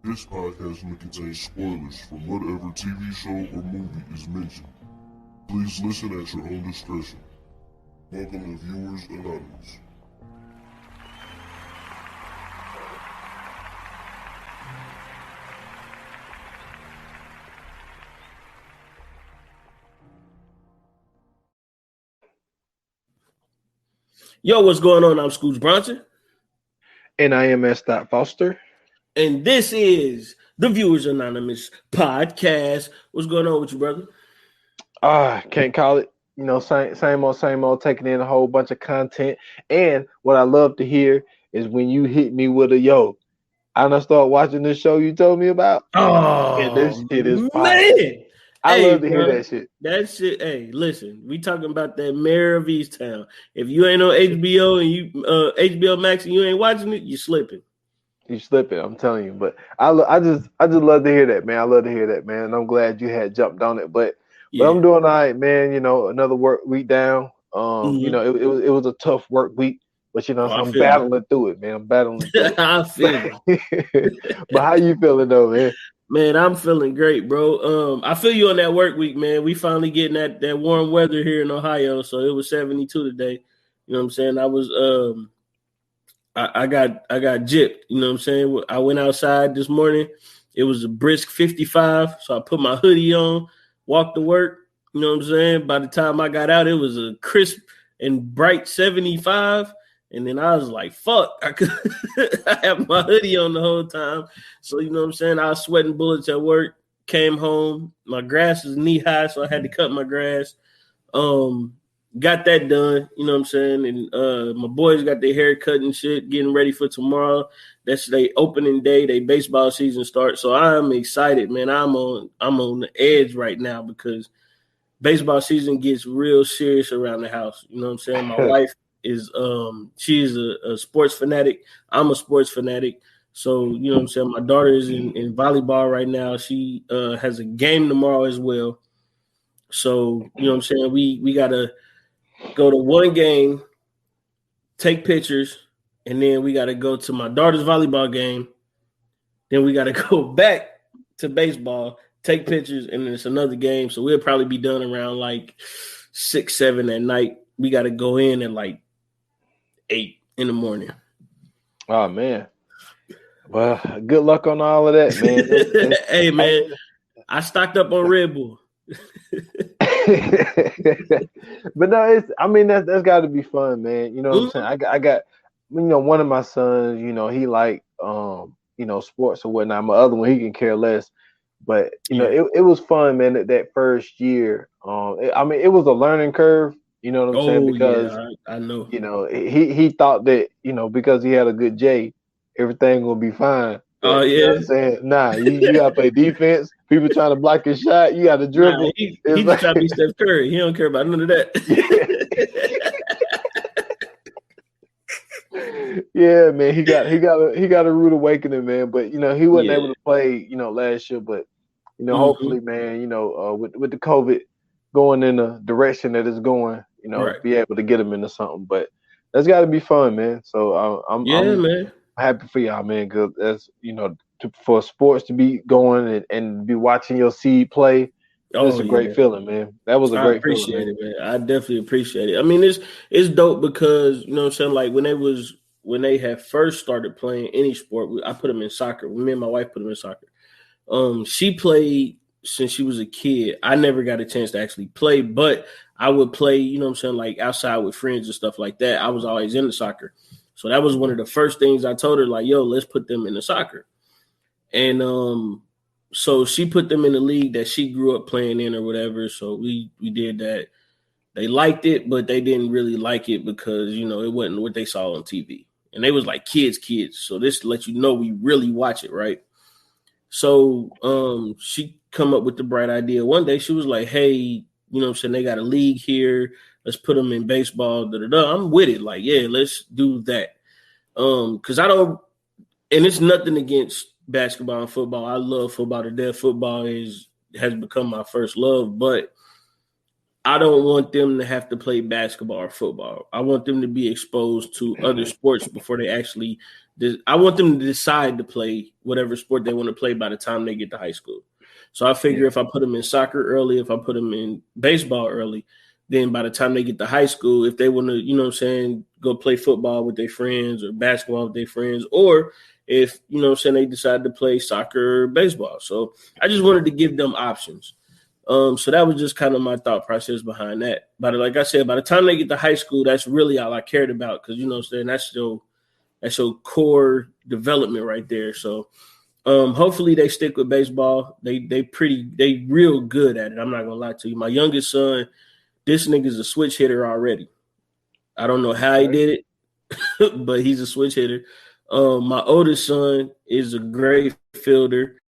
This podcast may contain spoilers from whatever TV show or movie is mentioned. Please listen at your own discretion. Welcome to Viewers Anonymous. Yo, what's going on? I'm Scoots Bronson. And I am S. Foster. And this is the Viewers Anonymous podcast. What's going on with you, brother? Can't call it. You know, same old, taking in a whole bunch of content. And what I love to hear is when you hit me with a yo, I done start watching this show you told me about. Oh, and this shit is man. fire. I love to hear that shit. That shit, hey, listen, we talking about that Mayor of Easttown. If you ain't on HBO and you HBO Max and you ain't watching it, you slipping. You slipping, I'm telling you. But I just love to hear that, man. I love to hear that, man. And I'm glad you had jumped on it. But I'm doing all right, man. You know, another work week down. You know, it was a tough work week. But you know, I'm battling through it, man. I'm battling through it. I feel it. But how you feeling though, man? Man, I'm feeling great, bro. I feel you on that work week, man. We finally getting that warm weather here in Ohio, so it was 72 today. You know what I'm saying? I was I got gypped, you know what I'm saying? I went outside this morning. It was a brisk 55, so I put my hoodie on, walked to work, you know what I'm saying? By the time I got out, it was a crisp and bright 75. And then I was like, fuck, I have my hoodie on the whole time. So, you know what I'm saying? I was sweating bullets at work, came home. My grass is knee high, so I had to cut my grass. Got that done, you know what I'm saying? And my boys got their hair cut and shit, getting ready for tomorrow. That's their opening day, their baseball season starts. So I'm excited, man. I'm on the edge right now because baseball season gets real serious around the house. You know what I'm saying? My wife is she's a sports fanatic. I'm a sports fanatic. So, you know what I'm saying? My daughter is in volleyball right now. She has a game tomorrow as well. So, you know what I'm saying? We gotta go to one game, take pictures, and then we gotta go to my daughter's volleyball game. Then we gotta go back to baseball, take pictures, and then it's another game. So we'll probably be done around like 6, 7 at night. We gotta go in at like 8 in the morning. Oh man. Well, good luck on all of that, man. Hey man, I stocked up on Red Bull. But no, that's got to be fun, man. You know what I'm saying? I got you know, one of my sons, you know, he like you know, sports or whatnot. My other one, he can care less. But you know, it was fun, man. That first year, it was a learning curve. You know what I'm saying? Because I know. You know, he thought that, you know, because he had a good J, everything will be fine. Oh, yeah. You know what I'm saying? Nah, you gotta play defense. People trying to block his shot, you gotta dribble. Nah, he just trying to be Steph Curry. He don't care about none of that. Yeah, man. He got a rude awakening, man. But you know, he wasn't able to play, you know, last year. But you know, hopefully, man, you know, with the COVID going in the direction that it's going, you know, be able to get him into something. But that's got to be fun, man. So I'm man. Happy for y'all, man, because that's, you know, for sports to be going and be watching your seed play. It's a great feeling, man. That was a great feeling. I appreciate it, man. I definitely appreciate it. I mean, it's dope because, you know what I'm saying, like when they had first started playing any sport, I put them in soccer. Me and my wife put them in soccer. She played since she was a kid. I never got a chance to actually play, but I would play, you know what I'm saying, like outside with friends and stuff like that. I was always into soccer. So that was one of the first things I told her, like, yo, let's put them in the soccer. And so she put them in the league that she grew up playing in or whatever. So we did that. They liked it, but they didn't really like it because, you know, it wasn't what they saw on TV. And they was like kids. So this lets you know we really watch it, right? So she come up with the bright idea. One day she was like, hey, you know what I'm saying, they got a league here. Let's put them in baseball. I'm with it. Like, yeah, let's do that. Because I don't, and it's nothing against basketball and football. I love football to death. Football has become my first love, but I don't want them to have to play basketball or football. I want them to be exposed to other sports before they actually. I want them to decide to play whatever sport they want to play by the time they get to high school. So I figure if I put them in soccer early, if I put them in baseball early, then by the time they get to high school, if they want to, you know what I'm saying, go play football with their friends or basketball with their friends, or if, you know what I'm saying, they decide to play soccer or baseball. So I just wanted to give them options. So that was just kind of my thought process behind that. But like I said, by the time they get to high school, that's really all I cared about because, you know what I'm saying, that's your core development right there. So hopefully they stick with baseball. They real good at it. I'm not gonna lie to you. My youngest son, this nigga's a switch hitter already. I don't know how he did it, but he's a switch hitter. My oldest son is a great fielder.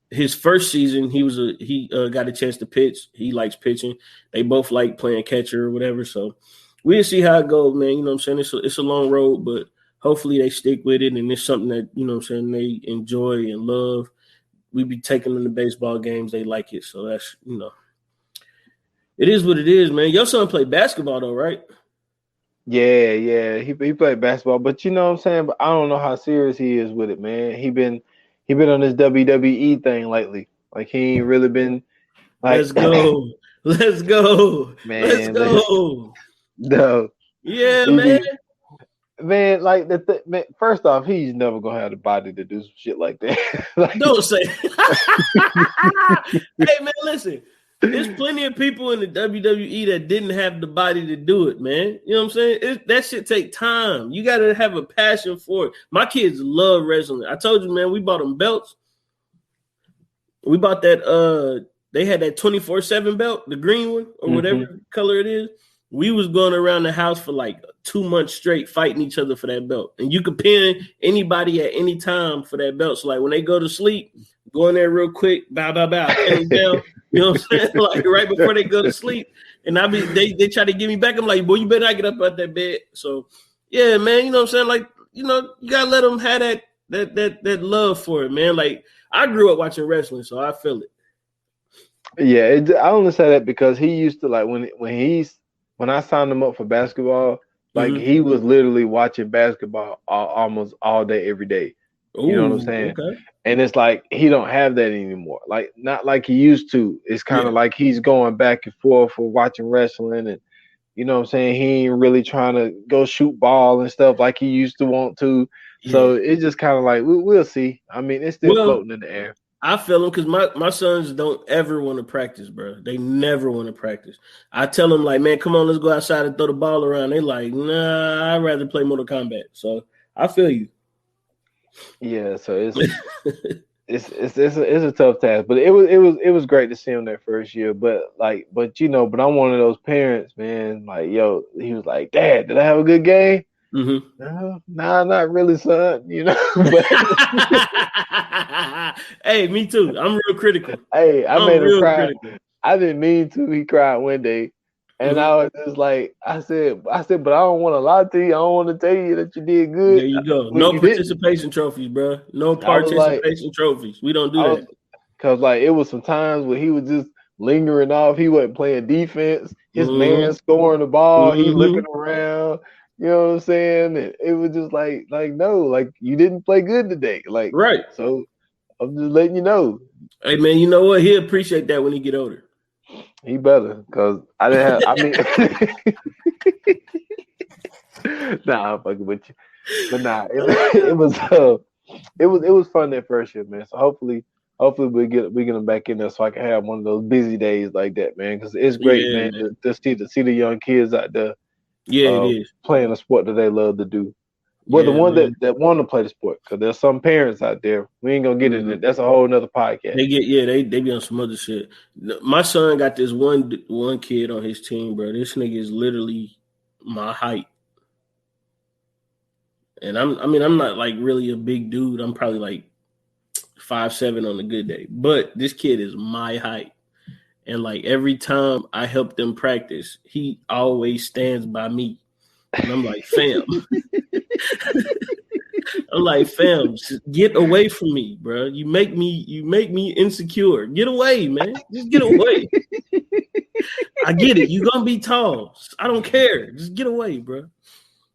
His first season, he got a chance to pitch. He likes pitching. They both like playing catcher or whatever. So we'll see how it goes, man. You know what I'm saying? It's a long road, but hopefully they stick with it, and it's something that, you know what I'm saying, they enjoy and love. We be taking them to baseball games. They like it. So that's, you know, it is what it is, man. Your son played basketball though, right? Yeah. He played basketball, but you know what I'm saying? But I don't know how serious he is with it, man. He been on this WWE thing lately. Like he ain't really been like Let's go. Man. Let's go. No. Yeah, man. Man, like man, first off, he's never gonna have the body to do some shit like that. Like, don't say. Hey, man, listen. There's plenty of people in the WWE that didn't have the body to do it, man. You know what I'm saying? That shit take time. You got to have a passion for it. My kids love wrestling. I told you, man, we bought them belts. We bought that. They had that 24/7 belt, the green one or whatever color it is. We was going around the house for like 2 months straight fighting each other for that belt. And you could pin anybody at any time for that belt. So like when they go to sleep, go in there real quick, bow, pin them down. You know what I'm saying? Like right before they go to sleep. And they try to get me back. I'm like, boy, you better not get up out that bed. So yeah, man, you know what I'm saying? Like, you know, you gotta let them have that love for it, man. Like I grew up watching wrestling, so I feel it. Yeah, I only say that because he used to like when I signed him up for basketball, like he was literally watching basketball almost all day, every day. Ooh, you know what I'm saying? Okay. And it's like he don't have that anymore. Like not like he used to. It's kind of like he's going back and forth for watching wrestling, and you know what I'm saying? He ain't really trying to go shoot ball and stuff like he used to want to. Yeah. So it's just kind of like we'll see. I mean, it's still floating in the air. I feel them because my sons don't ever want to practice, bro. They never want to practice. I tell them like, man, come on, let's go outside and throw the ball around. They like, nah, I'd rather play Mortal Kombat. So I feel you. Yeah, so it's a tough task, but it was great to see him that first year. But you know, but I'm one of those parents, man. Like, yo, he was like, Dad, did I have a good game? No, nah, not really, son. You know. But hey, me too. I'm real critical. Hey, I made him cry. Critical. I didn't mean to. He cried one day, and I was just like, I said, but I don't want to lie to you. I don't want to tell you that you did good. There you go. No participation trophies, bro. No participation trophies. We don't do that. Because like it was some times where he was just lingering off. He wasn't playing defense. His man scoring the ball. He looking around. You know what I'm saying? And it was just like no, like you didn't play good today. Like right. So I'm just letting you know. Hey man, you know what? He'll appreciate that when he get older. He better, because I didn't have. Nah, I'm fucking with you. But nah, it was fun that first year, man. So hopefully we get him back in there so I can have one of those busy days like that, man. Because it's great, man, to see the young kids out there. Yeah, it is playing a sport that they love to do. Well, the one that want to play the sport, because there's some parents out there. We ain't gonna get into it. That's a whole nother podcast. They be on some other shit. My son got this one kid on his team, bro. This nigga is literally my height, and I'm not like really a big dude. I'm probably like 5'7" on a good day, but this kid is my height. And like every time I help them practice, he always stands by me. And I'm like, fam. I'm like, fam, get away from me, bro. You make me insecure. Get away, man. Just get away. I get it. You're gonna be tall. I don't care. Just get away, bro.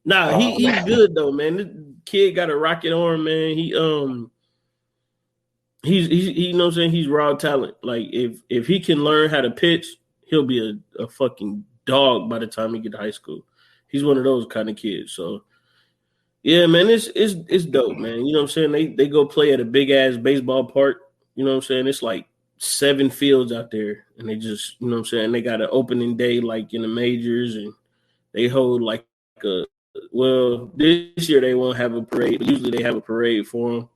Nah, he's good though, man. This kid got a rocket arm, man. He's you know what I'm saying? He's raw talent. Like if he can learn how to pitch, he'll be a fucking dog by the time he get to high school. He's one of those kind of kids. So yeah, man, it's dope, man. You know what I'm saying? They go play at a big ass baseball park. You know what I'm saying? It's like 7 fields out there, and they just, you know what I'm saying? They got an opening day like in the majors, and they hold like this year they won't have a parade, but usually they have a parade for them.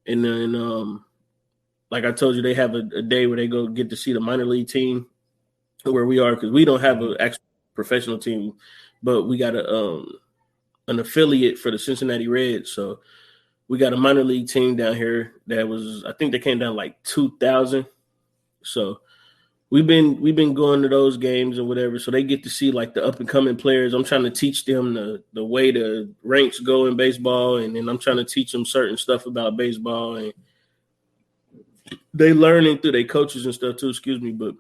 And then, like I told you, they have a day where they go get to see the minor league team where we are, because we don't have an actual professional team, but we got an affiliate for the Cincinnati Reds. So we got a minor league team down here that was, I think they came down like 2000. So we've been going to those games and whatever. So they get to see like the up and coming players. I'm trying to teach them the way the ranks go in baseball, and then I'm trying to teach them certain stuff about baseball, and they learning through their coaches and stuff too. Excuse me, but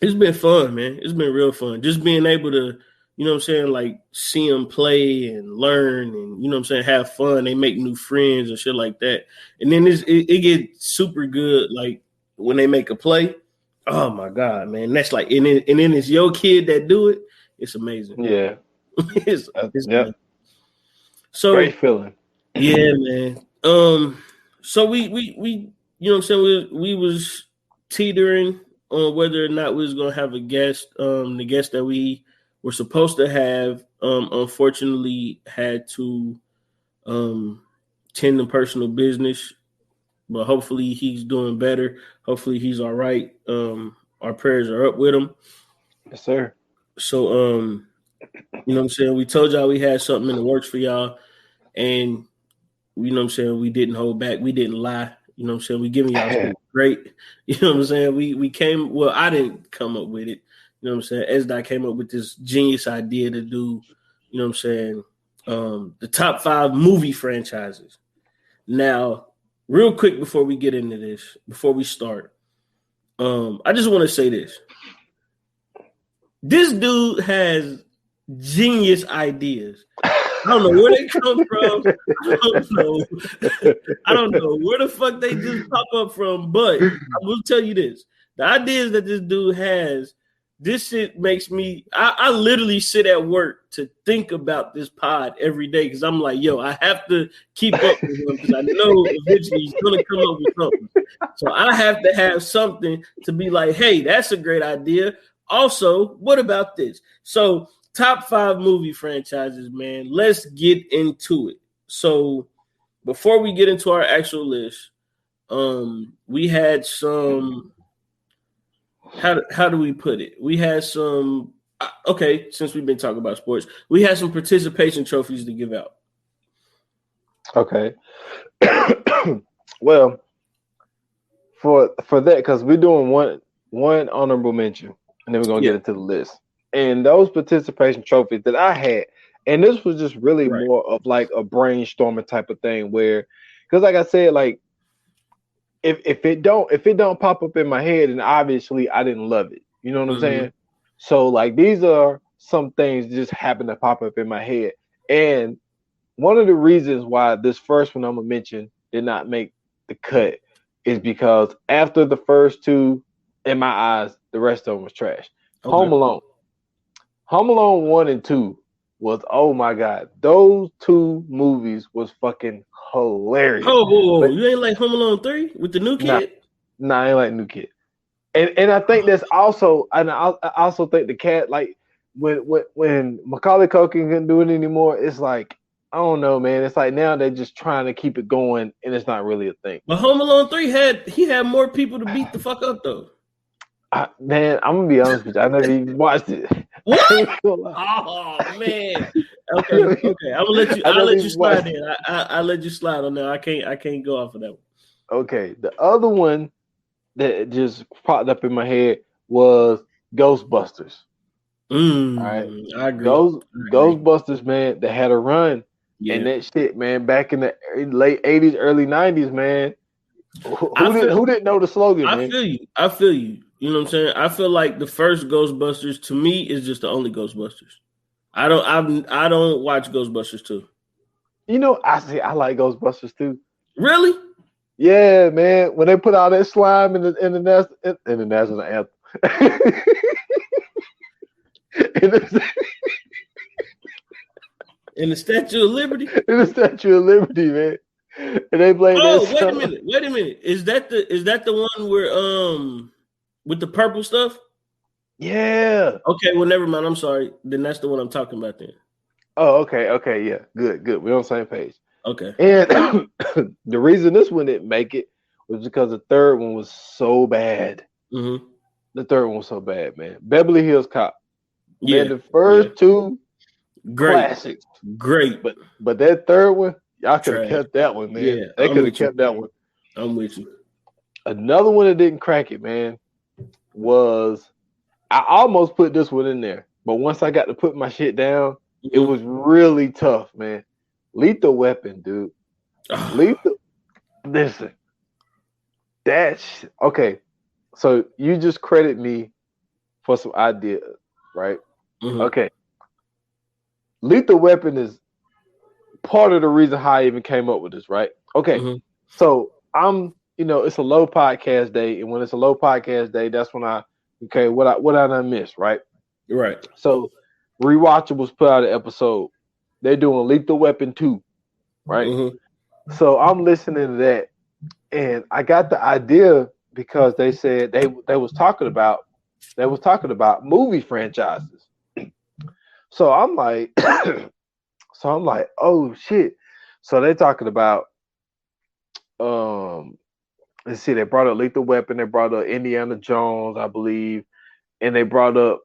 it's been fun, man. It's been real fun. Just being able to, you know what I'm saying, like see them play and learn, and you know what I'm saying, have fun. They make new friends and shit like that. And then it gets super good, like when they make a play. Oh my God, man. That's like, and then it's your kid that do it. It's amazing. Yeah. it's yep. So great feeling. Yeah, man. So we you know what I'm saying, we was teetering on whether or not we was gonna have a guest. The guest that we were supposed to have unfortunately had to tend to personal business. But hopefully he's doing better. Hopefully he's all right. Our prayers are up with him. Yes, sir. So, you know what I'm saying? We told y'all we had something in the works for y'all. And, you know what I'm saying, we didn't hold back. We didn't lie. You know what I'm saying? We giving y'all something great. You know what I'm saying? We came, well, I didn't come up with it. You know what I'm saying? SDOT came up with this genius idea to do, you know what I'm saying, the top 5 movie franchises. Now, real quick before we get into this, before we start, I just want to say this. This dude has genius ideas. I don't know where they come from. I don't know where the fuck they just pop up from, but I will tell you this. The ideas that this dude has, this shit makes me, I literally sit at work to think about this pod every day, because I'm like, yo, I have to keep up with him, because I know eventually he's going to come up with something. So I have to have something to be like, hey, that's a great idea. Also, what about this? So top 5 movie franchises, man. Let's get into it. So before we get into our actual list, we had some, how do we put it? We had some, okay, since we've been talking about sports, we had some participation trophies to give out. Okay. Well, for that, because we're doing one honorable mention, and then we're going to get into the list. And those participation trophies that I had, and this was just really more of like a brainstorming type of thing, where, because like I said, like, if it don't pop up in my head, and obviously I didn't love it. You know what I'm saying? So like, these are some things that just happen to pop up in my head. And one of the reasons why this first one I'm gonna mention did not make the cut is because after the first 2, in my eyes, the rest of them was trash. Okay. Home Alone 1 and 2 was, oh my God, those 2 movies was fucking hilarious. Oh, you ain't like Home Alone 3 with the new kid? Nah, I ain't like new kid. And I think that's also, and I also think the cat, like when Macaulay Culkin couldn't do it anymore, it's like, I don't know, man. It's like now they're just trying to keep it going, and it's not really a thing. But Home Alone 3 had more people to beat the fuck up though. Man, I'm gonna be honest with you. I never even watched it. What? Oh man. Okay. I'll let you slide in. I'll let you slide on that. I can't go off of that one. Okay. The other one that just popped up in my head was Ghostbusters. All right. I agree. Ghostbusters, man, they had a run And that shit, man, back in the late 80s, early 90s, man. Who didn't know the slogan, man? I feel you. You know what I'm saying? I feel like the first Ghostbusters to me is just the only Ghostbusters. I don't watch Ghostbusters too. You know, I like Ghostbusters too. Really? Yeah, man. When they put all that slime in the national anthem. In the Statue of Liberty? In the Statue of Liberty, man. And they played wait a minute. Is that the one where with the purple stuff? Yeah. Okay, well never mind. I'm sorry. Then that's the one I'm talking about then. Oh, okay, yeah. Good. We're on the same page. Okay. And the reason this one didn't make it was because the third one was so bad. Mm-hmm. The third one was so bad, man. Beverly Hills Cop. Yeah. Man, the first two classics. Great. But that third one, y'all could have kept that one, man. Yeah, they could have kept that one. I'm with you. Another one that didn't crack it, man, was I almost put this one in there. But once I got to put my shit down, it was really tough, man. Lethal Weapon, dude. Lethal. Listen. Okay. So you just credit me for some ideas, right? Mm-hmm. Okay. Lethal Weapon is part of the reason how I even came up with this, right? Okay. Mm-hmm. So it's a low podcast day, and when it's a low podcast day, that's when what I done miss, right? Right. So Rewatchables put out an episode. They're doing Lethal Weapon 2, right? Mm-hmm. So I'm listening to that, and I got the idea because they said they was talking about movie franchises. So I'm like, oh shit. So they're talking about let's see, they brought up Lethal Weapon, they brought up Indiana Jones, I believe, and they brought up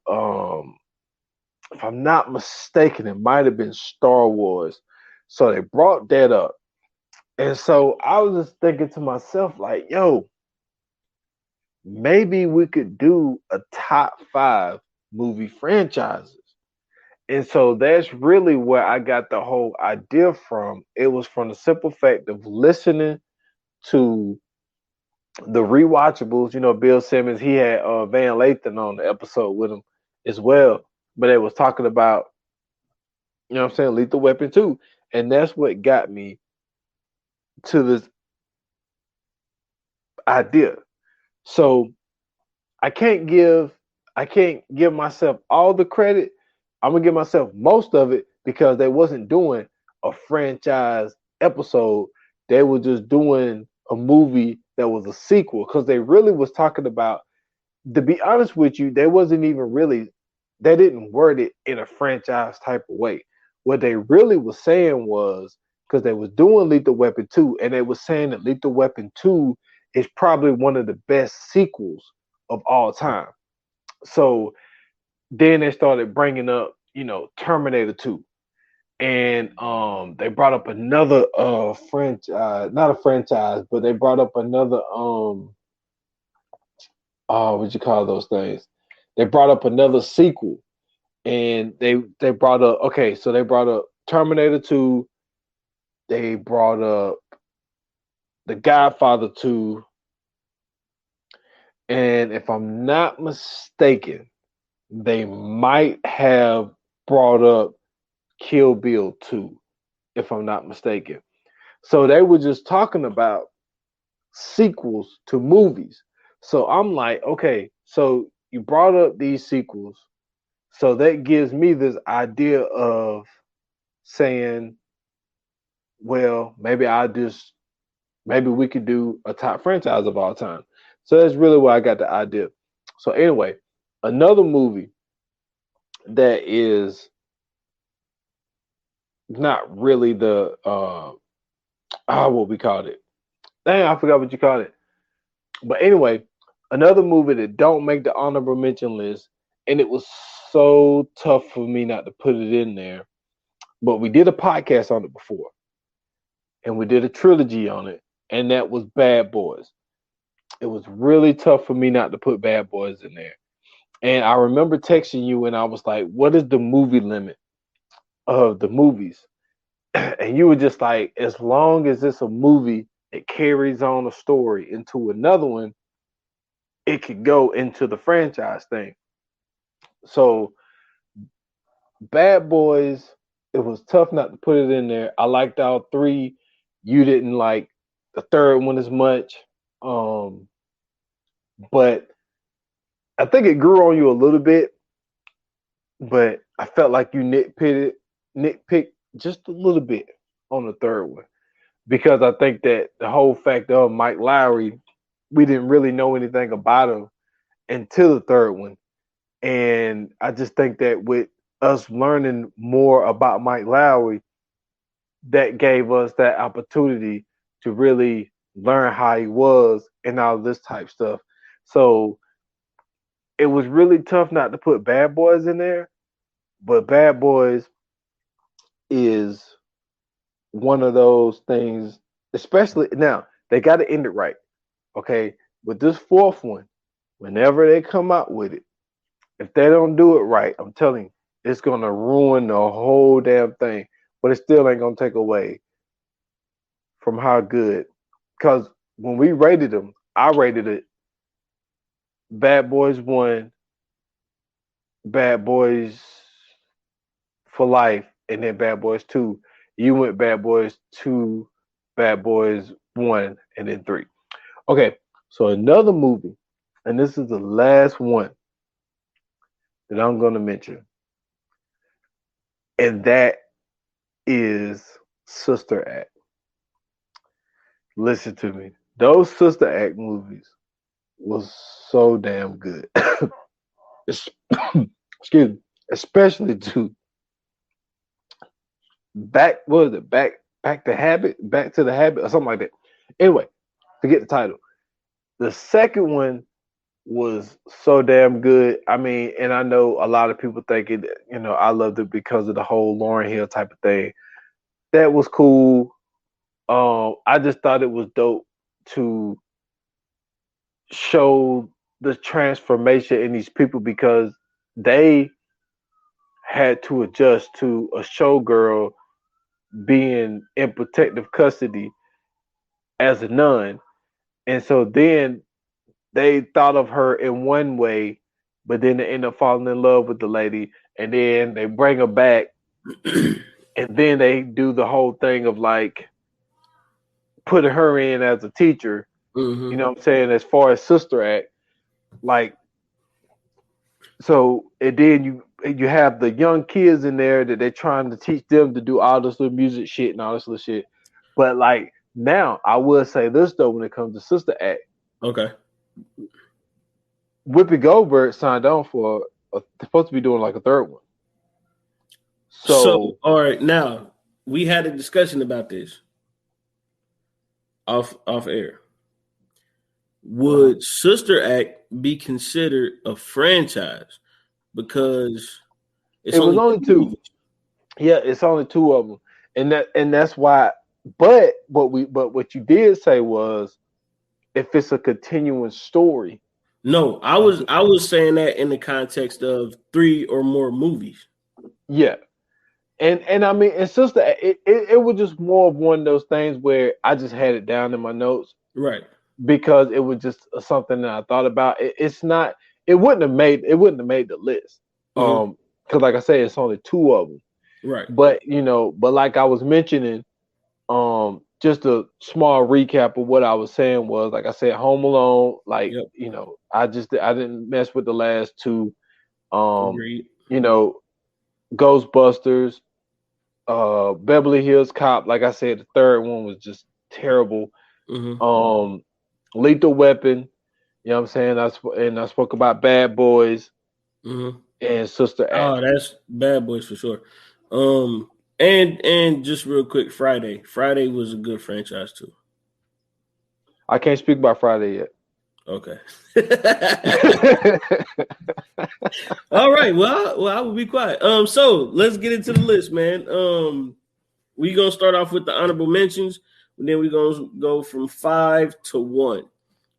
if I'm not mistaken, it might have been Star Wars. So they brought that up. And so I was just thinking to myself, like, yo, maybe we could do a top 5 movie franchises. And so that's really where I got the whole idea from. It was from the simple fact of listening to the Rewatchables. You know, Bill Simmons, he had Van Lathan on the episode with him as well. But it was talking about, you know what I'm saying, Lethal Weapon 2. And that's what got me to this idea. So I can't give myself all the credit. I'm gonna give myself most of it because they wasn't doing a franchise episode. They were just doing a movie that was a sequel because they really was talking about, to be honest with you, they didn't word it in a franchise type of way. What they really was saying was, because they was doing Lethal Weapon 2, and they was saying that Lethal Weapon 2 is probably one of the best sequels of all time. So then they started bringing up, Terminator 2. And they brought up another franchise, not a franchise, but they brought up another what you call those things? They brought up another sequel, and they brought up so they brought up Terminator 2, they brought up The Godfather 2, and if I'm not mistaken, they might have brought up Kill Bill 2, if I'm not mistaken. So they were just talking about sequels to movies. So I'm like, okay, so you brought up these sequels. So that gives me this idea of saying, well, maybe we could do a top franchise of all time. So that's really where I got the idea. So anyway, another movie that is not really the what we called it. Dang, I forgot what you called it. But anyway, another movie that don't make the honorable mention list, and it was so tough for me not to put it in there. But we did a podcast on it before, and we did a trilogy on it, and that was Bad Boys. It was really tough for me not to put Bad Boys in there. And I remember texting you, and I was like, what is the movie limit of the movies? and you were just like, as long as it's a movie, it carries on a story into another one, it could go into the franchise thing. So Bad Boys, it was tough not to put it in there. I liked all three. You didn't like the third one as much. But I think it grew on you a little bit, but I felt like you nitpicked just a little bit on the third one. Because I think that the whole fact of Mike Lowrey, we didn't really know anything about him until the third one. And I just think that with us learning more about Mike Lowrey, that gave us that opportunity to really learn how he was and all this type stuff. So it was really tough not to put Bad Boys in there, but Bad Boys is one of those things, especially now, they got to end it right. Okay. With this fourth one, whenever they come out with it, if they don't do it right, I'm telling you, it's going to ruin the whole damn thing. But it still ain't going to take away from how good. Because when we rated them, I rated it Bad Boys 1, Bad Boys for Life, and then Bad Boys 2. You went Bad Boys 2, Bad Boys 1, and then 3. Okay, so another movie, and this is the last one that I'm going to mention, and that is Sister Act. Listen to me. Those Sister Act movies was so damn good. Excuse me. Especially to back to the habit or something like that. Anyway, forget the title. The second one was so damn good. I mean, and I know a lot of people think it, I loved it because of the whole Lauryn Hill type of thing. That was cool. I just thought it was dope to show the transformation in these people because they had to adjust to a showgirl being in protective custody as a nun. And so then they thought of her in one way, but then they end up falling in love with the lady, and then they bring her back, and then they do the whole thing of like putting her in as a teacher. Mm-hmm. You know what I'm saying? As far as Sister Act, like, so, and then you have the young kids in there that they're trying to teach them to do all this little music shit and all this little shit. But like now, I will say this though, when it comes to Sister Act, okay, Whoopi Goldberg signed on for supposed to be doing like a third one. So all right, now we had a discussion about this off air. Would Sister Act be considered a franchise? Because it was only two. Movies. Yeah, it's only two of them, and that's why. But what you did say was, if it's a continuing story. No, I was saying that in the context of 3 or more movies. Yeah, and I mean, and Sister, it was just more of one of those things where I just had it down in my notes, right? Because it was just something that I thought about. It's not. It wouldn't have made the list. Mm-hmm. Because like I said, it's only two of them. Right. But but like I was mentioning, just a small recap of what I was saying was, like I said, Home Alone. Like I didn't mess with the last two. Agreed. Ghostbusters, Beverly Hills Cop. Like I said, the third one was just terrible. Mm-hmm. Lethal Weapon. You know what I'm saying? I spoke about Bad Boys. Mm-hmm. And Sister Act. Oh, that's Bad Boys for sure. And just real quick, Friday. Friday was a good franchise too. I can't speak about Friday yet. Okay. All right. Well, I will be quiet. So let's get into the list, man. We're gonna start off with the honorable mentions, and then we're gonna go from 5 to 1.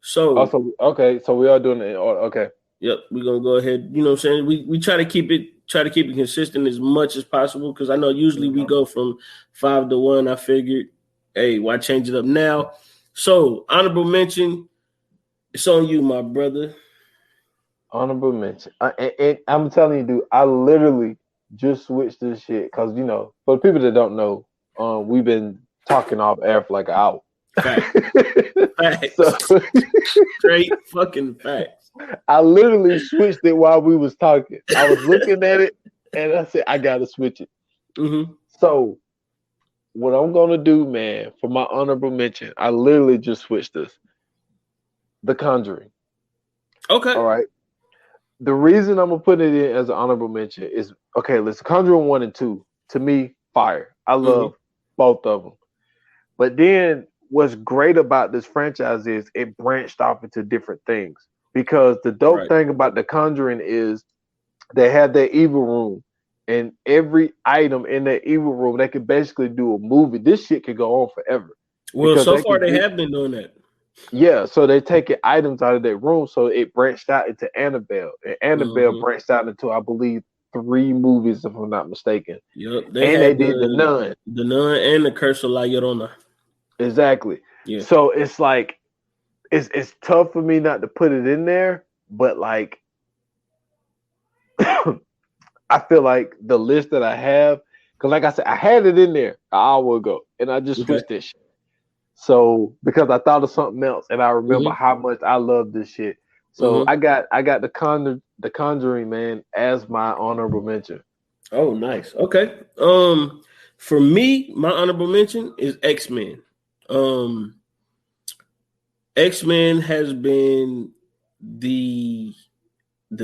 So okay, so we are doing it. Okay. Yep, we're gonna go ahead. You know what I'm saying? We try to keep it try to keep it consistent as much as possible because I know usually we go from 5 to 1. I figured, hey, why change it up now? So, honorable mention, it's on you, my brother. Honorable mention. And I'm telling you, dude, I literally just switched this shit because, you know, for the people that don't know, we've been talking off air for like an hour. Facts. So, straight fucking facts. I literally switched it while we was talking. I was looking at it and I said, I gotta switch it. Mm-hmm. So what I'm gonna do, man, for my honorable mention, I literally just switched this. The Conjuring. Okay. All right. The reason I'm gonna put it in as an honorable mention is okay, listen, Conjuring 1 and 2, to me, fire. I love both of them. But then what's great about this franchise is it branched off into different things. Because the dope thing about The Conjuring is they have their evil room, and every item in that evil room, they could basically do a movie. This shit could go on forever. Well, so far they have been doing that. Yeah, so they taking items out of that room, so it branched out into Annabelle. And Annabelle branched out into, I believe, 3 movies, if I'm not mistaken. Yep. They did The Nun. The Nun and The Curse of La Llorona. Exactly. Yeah. So it's like, it's tough for me not to put it in there, but like I feel like the list that I have, because like I said, I had it in there an hour ago, and I just switched this shit. So because I thought of something else, and I remember how much I love this shit. So I got the Conjuring, man, as my honorable mention. Oh, nice. Okay. For me, my honorable mention is X-Men. X-Men has been the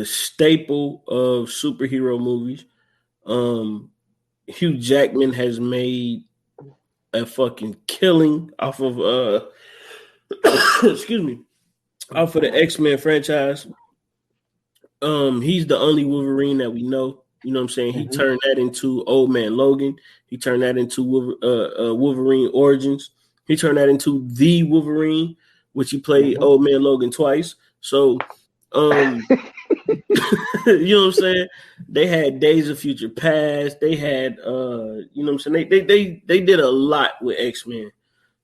staple of superhero movies. Hugh Jackman has made a fucking killing off of excuse me, off of the X-Men franchise. He's the only Wolverine that we know. You know what I'm saying? He turned that into Old Man Logan. He turned that into Wolverine Origins. He turned that into the Wolverine, which he played Old Man Logan twice. So, you know what I'm saying? They had Days of Future Past. They had, you know what I'm saying? They did a lot with X-Men.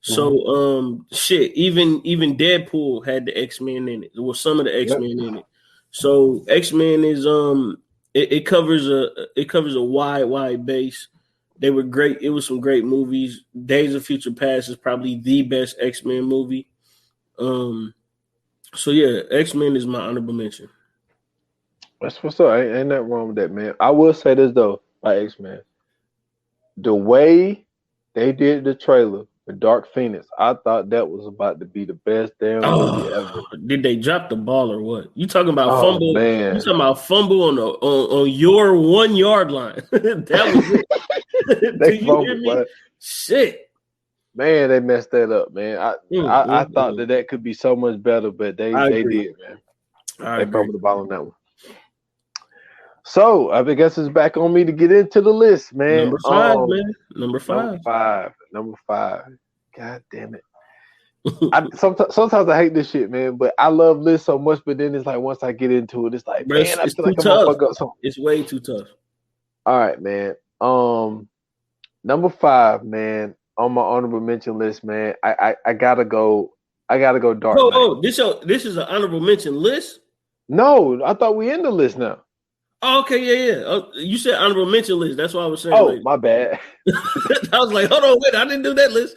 So, shit, even Deadpool had the X-Men in it. There was some of the X-Men in it. So X-Men is it covers a wide base. They were great. It was some great movies. Days of Future Past is probably the best X-Men movie. So yeah, X-Men is my honorable mention. That's what's up. Ain't nothing wrong with that, man. I will say this though, by X-Men. The way they did the trailer for Dark Phoenix, I thought that was about to be the best damn movie ever. Did they drop the ball or what? You talking about fumble? Man. You talking about fumble on your 1 yard line? That was it. They fumbled, man. Shit. Man, they messed that up, man. I thought that could be so much better, but they did, man. They fumbled the ball on that one. So I guess it's back on me to get into the list, man. Number 5, man. Number 5. Number 5. God damn it. Sometimes I hate this shit, man. But I love lists so much. But then it's like once I get into it, it's like, man, I feel like I'm gonna fuck up something. It's way too tough. All right, man. Number 5, man, on my honorable mention list, man. I gotta go. Dark Knight. Oh, this is an honorable mention list? No, I thought we in the list now. Oh, okay, yeah. Oh, you said honorable mention list. That's what I was saying. Oh, my bad. I was like, hold on, wait, I didn't do that list.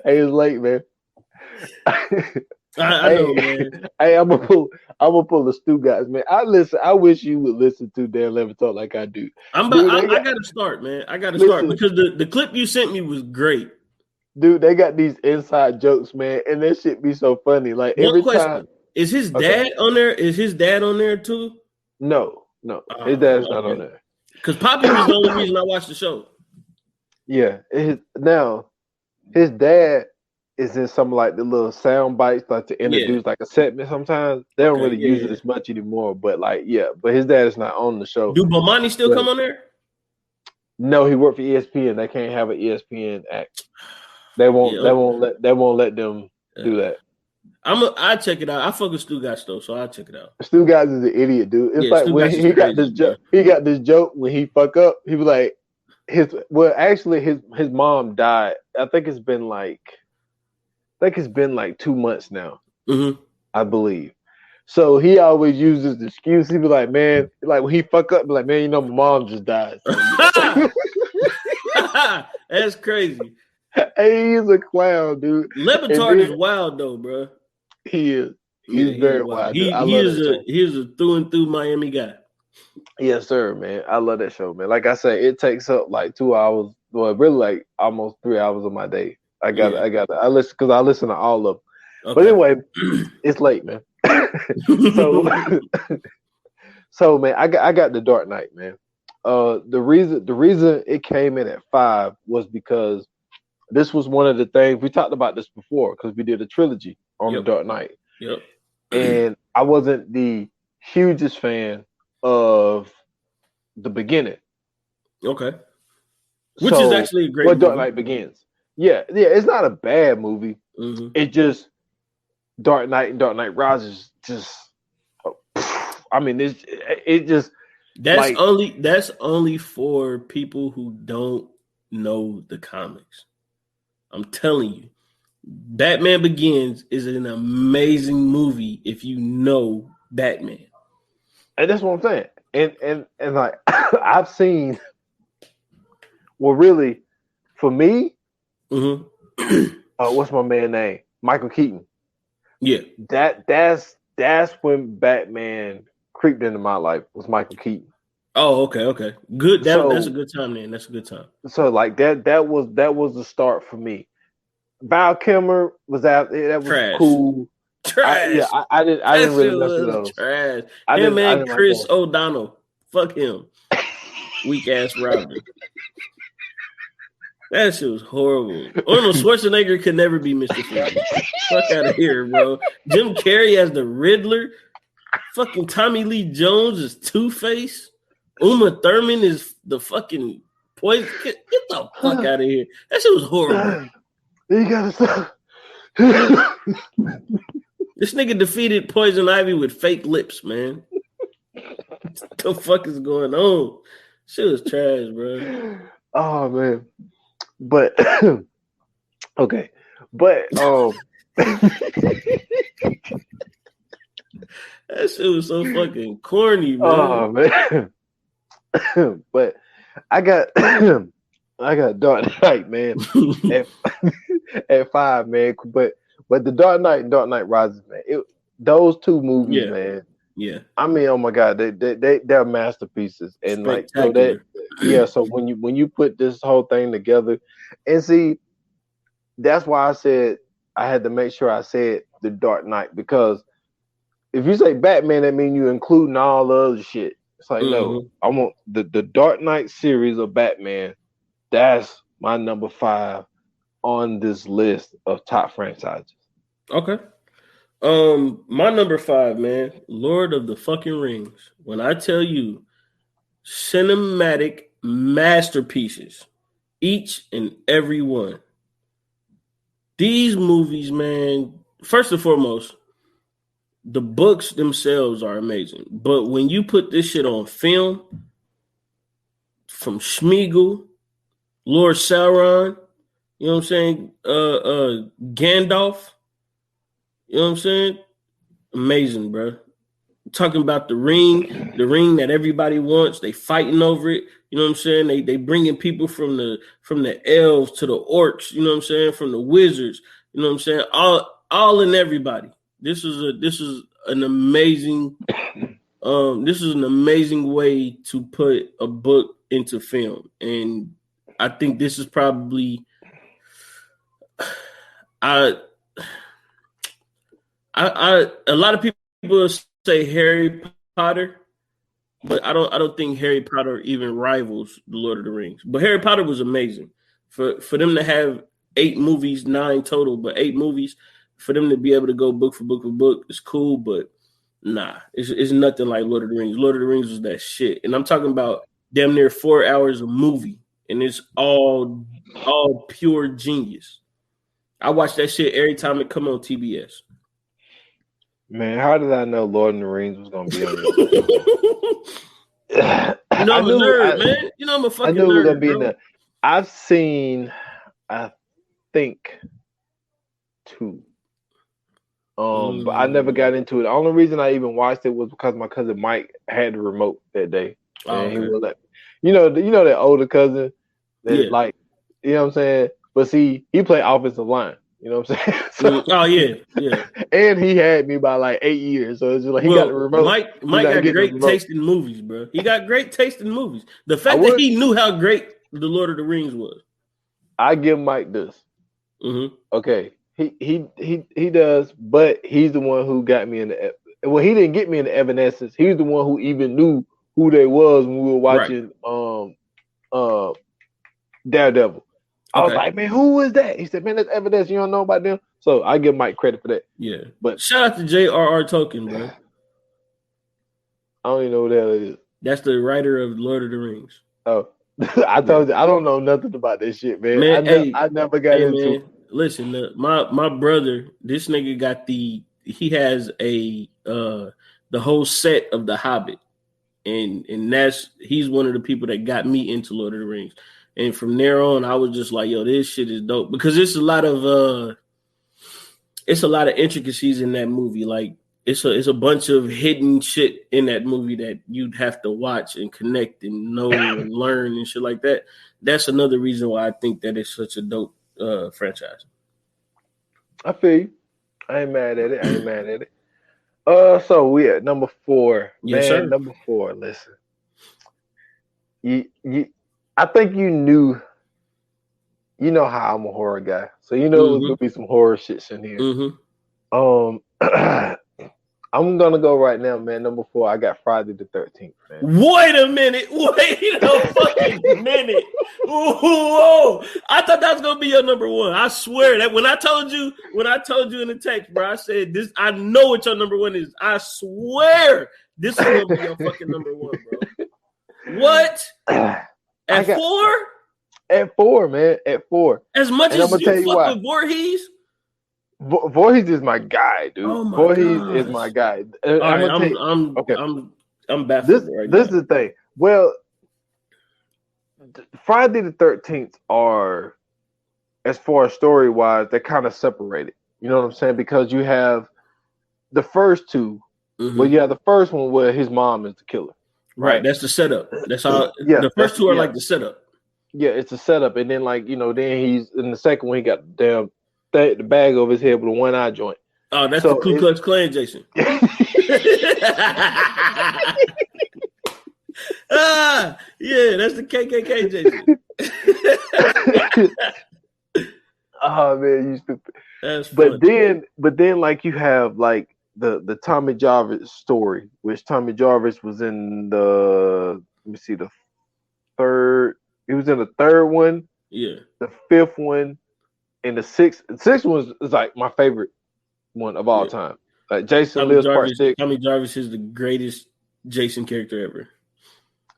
Hey, it's late, man. I know, man. Hey, I'm gonna pull the Stu guys, man. I wish you would listen to Dan Levin talk like I do. I gotta start, man. I gotta start because the clip you sent me was great. Dude, they got these inside jokes, man, and that shit be so funny. Like every time. Is his dad on there? Is his dad on there too? No. His dad's not on there. Because Poppy was the only reason I watched the show. Yeah. His dad is in some like the little sound bites like to introduce like a segment sometimes. They don't really use it as much anymore. But like, but his dad is not on the show. Do Bomani still come on there? No, he worked for ESPN. They can't have an ESPN act. They won't let them do that. I check it out. I fuck with Stu Gatz though, so I'll check it out. Stu Gatz is an idiot, dude. It's like Stu when Gatz he got this crazy, joke. He got this joke when he fuck up. He was like, his mom died. I think it's been like 2 months now. Mm-hmm. I believe. So he always uses the excuse. He be like, man, like when he fuck up, be like, man, my mom just died. That's crazy. Hey, he's a clown, dude. Le Batard is wild though, bro. He is. He's very wild. He is a through and through Miami guy. Yes, sir, man. I love that show, man. Like I said, it takes up like 2 hours. Well, really, like almost 3 hours of my day. I listen because I listen to all of them. Okay. But anyway, it's late, man. So man, I got The Dark Knight, man. The reason it came in at 5 was because this was one of the things we talked about this before because we did a trilogy on The Dark Knight. Yep. And I wasn't the hugest fan of the beginning. Okay. Which is actually a great movie. Dark Knight Begins. Yeah, it's not a bad movie. Mm-hmm. It just Dark Knight and Dark Knight Rises just I mean it just that's only for people who don't know the comics. I'm telling you. Batman Begins is an amazing movie if you know Batman. And that's what I'm saying. And like I've seen really for me, what's my man's name? Michael Keaton. Yeah. That's when Batman creeped into my life was Michael Keaton. Oh, okay. Good. That's a good time then. That's a good time. So like that was the start for me. Val Kilmer was out. That was trash. Cool. Trash. I didn't really mess with those. Trash. Man, Chris O'Donnell. Fuck him. Weak ass Robin. That shit was horrible. Arnold Schwarzenegger could never be Mr. Freeze. Fuck out of here, bro. Jim Carrey as the Riddler. Fucking Tommy Lee Jones is Two-Face. Uma Thurman is the fucking poison. Get the fuck out of here. That shit was horrible. You gotta stop. This nigga defeated Poison Ivy with fake lips, man. What the fuck is going on? Shit was trash, bro. Oh man. But okay. But that shit was so fucking corny, man. Oh man. But I got Dark Knight, man, at 5, man. But the Dark Knight and Dark Knight Rises, man. Those two movies, man. Yeah. I mean, oh my God, they're masterpieces, and like so that, yeah. So when you put this whole thing together, and see, that's why I said I had to make sure I said the Dark Knight, because if you say Batman, that means you including all the other shit. It's like no, I want the Dark Knight series of Batman. That's my number 5 on this list of top franchises. Okay. My number 5, man, Lord of the fucking Rings. When I tell you cinematic masterpieces, each and every one. These movies, man, first and foremost, the books themselves are amazing. But when you put this shit on film, from Smeagol, Lord Sauron, you know what I'm saying? Gandalf, you know what I'm saying? Amazing, bro. Talking about the ring that everybody wants. They fighting over it. You know what I'm saying? They bringing people from the elves to the orcs. You know what I'm saying? From the wizards. You know what I'm saying? All and everybody. This is an amazing. This is an amazing way to put a book into film, and I think this is probably. A lot of people say Harry Potter, but I don't think Harry Potter even rivals The Lord of the Rings. But Harry Potter was amazing. For them to have 8 movies, 9 total, but 8 movies, for them to be able to go book for book for book is cool, but nah, it's nothing like Lord of the Rings. Lord of the Rings was that shit. And I'm talking about damn near 4 hours of movie, and it's all pure genius. I watch that shit every time it come on TBS. Man, how did I know Lord of the Rings was gonna be on your You know I'm a nerd, man. You know I'm a fucking nerd. I knew it was gonna be in there. I've seen, I think, 2. But I never got into it. The only reason I even watched it was because my cousin Mike had the remote that day, and he would let me. You know that older cousin that like, you know what I'm saying. But see, he played offensive line. You know what I'm saying? So, yeah. And he had me by like 8 years, so it's just like he got the remote. Mike got great taste in movies, bro. He got great taste in movies. The fact that he knew how great the Lord of the Rings was. I give Mike this. Mm-hmm. Okay. He does, but he's the one who got me in the. Well, he didn't get me in the Evanescence. He's the one who even knew who they was when we were watching Daredevil. I was like, man, who is that? He said, man, that's Evanescence. You don't know about them. So I give Mike credit for that. Yeah, but shout out to J.R.R. Tolkien, bro. I don't even know who the hell it is. That's the writer of Lord of the Rings. Oh, I told you I don't know nothing about this shit, man. I never got into it. Listen, my brother, this nigga got he has the whole set of The Hobbit, and he's one of the people that got me into Lord of the Rings, and from there on, I was just like, yo, this shit is dope because it's a lot of intricacies in that movie. Like it's a bunch of hidden shit in that movie that you'd have to watch and connect and know and learn and shit like that. That's another reason why I think that it's such a dope franchise. I feel you. I ain't mad at it. So we at number 4. Yes, sir. Number 4. Listen, I think you knew. You know how I'm a horror guy, so you know there's gonna be some horror shits in here. Mm-hmm. I'm gonna go right now, man. Number 4, I got Friday the 13th. Man. Wait a minute. Wait a fucking minute. Whoa! I thought that was gonna be your number 1. I swear that when I told you in the text, bro, I said this. I know what your number 1 is. I swear this is gonna be your fucking number 1, bro. What? At 4? At 4, man. At 4. As much as you fuck with Voorhees. Voorhees is my guy, dude. Oh my Voorhees is my guy. I'm baffled. This is the thing. Well, Friday the 13th are, as far as story wise, they're kind of separated. You know what I'm saying? Because you have the first 2. Mm-hmm. Well, you have the first one where his mom is the killer. Right. That's the setup. That's how. The first 2 are like the setup. Yeah, it's a setup, and then then he's in the second one. He got the bag over his head with a one eye joint. Oh, that's the Ku Klux Klan, Jason. Yeah, that's the KKK, Jason. Oh man, you stupid. That's funny. But then, like you have like the Tommy Jarvis story, which Tommy Jarvis was in the third. He was in the 3rd one. Yeah. The 5th one. And the 6th. The 6th one is like my favorite one of all time. Like Jason Lives Part 6. Tommy Jarvis is the greatest Jason character ever.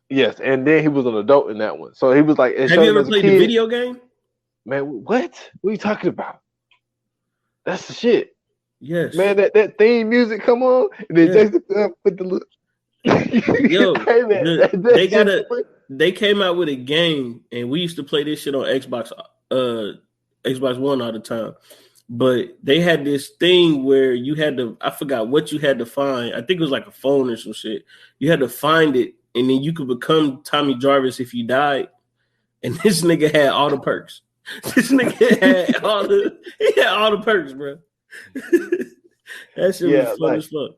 Yes, and then he was an adult in that one. So he was like, have you ever played the video game? Man, what? What are you talking about? That's the shit. Yes. Man, that theme music come on, and then Jason put the look. Yo, they came out with a game, and we used to play this shit on Xbox One all the time. But they had this thing where you had to, I forgot what you had to find. I think it was like a phone or some shit. You had to find it, and then you could become Tommy Jarvis if you died. And this nigga had all the perks. This nigga had all the perks, bro. That shit was fun as fuck.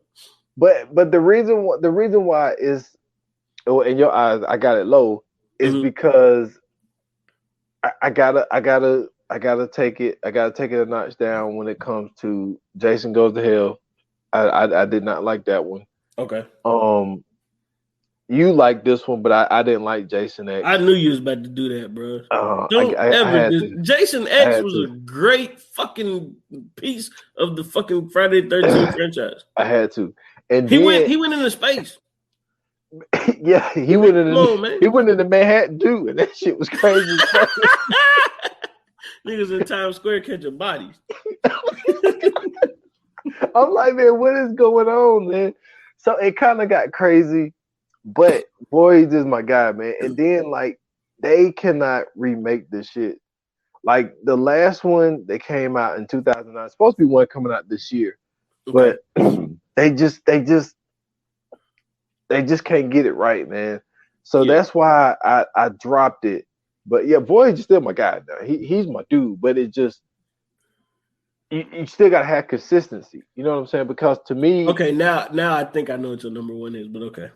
But the reason why is, in your eyes, I got it low, is because I gotta take it a notch down when it comes to Jason Goes to Hell. I did not like that one. Okay. You like this one, but I didn't like Jason X. I knew you was about to do that, bro. Don't ever. Jason X was a great fucking piece of the fucking Friday the 13th franchise. I had to, and he went into space. Yeah, he went into Manhattan too, and that shit was crazy. Niggas in Times Square catching bodies. I'm like, man, what is going on, man? So it kind of got crazy, but Voorhees is my guy, man. And then like they cannot remake this shit. Like the last one that came out in 2009, supposed to be one coming out this year, Okay. but they just can't get it right, man. So Yeah. that's why I dropped it. But yeah, Voyage is still my guy. Now. He's my dude, but it just you still gotta have consistency. You know what I'm saying? Because to me, Okay, now I think I know what your number one is, but okay.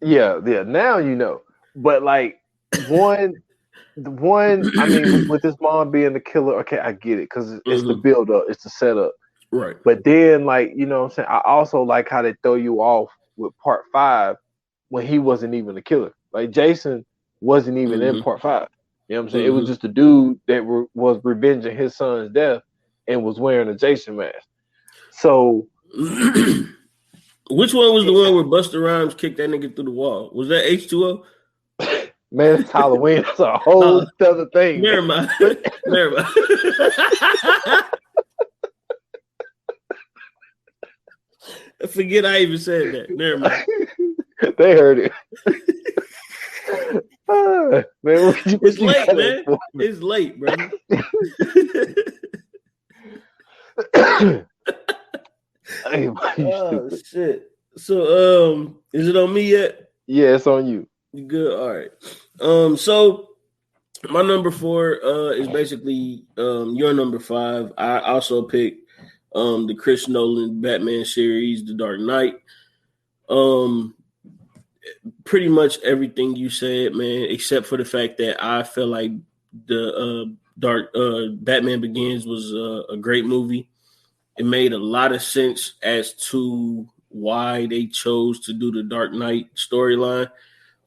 yeah. Now you know. But like one, I mean, with his mom being the killer, okay, I get it because it's the build up, it's the setup. Right. But then, like, you know what I'm saying? I also like how they throw you off with part 5 when he wasn't even the killer. Like Jason wasn't even in part 5. You know what I'm saying? It was just a dude that was revenging his son's death and was wearing a Jason mask. So, which one was the one where Busta Rhymes kicked that nigga through the wall? Was that H2O? Man, it's Halloween. That's a whole other thing. Never mind. Never mind. Forget I even said that. Never mind. They heard it. Man, it's late, man. It's late, bro. Oh shit. So is it on me yet? Yeah, it's on you. You good? All right. So my number 4 is basically your number 5. I also picked the Chris Nolan Batman series, The Dark Knight. Pretty much everything you said, man, except for the fact that I feel like the Batman Begins was a great movie. It made a lot of sense as to why they chose to do the Dark Knight storyline.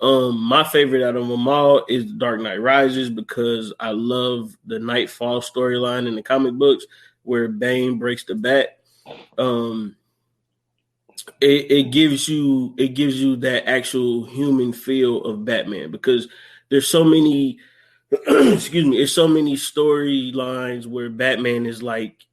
My favorite out of them all is The Dark Knight Rises because I love the Nightfall storyline in the comic books where Bane breaks the bat. It gives you that actual human feel of Batman because there's so many excuse me, there's so many storylines where Batman is like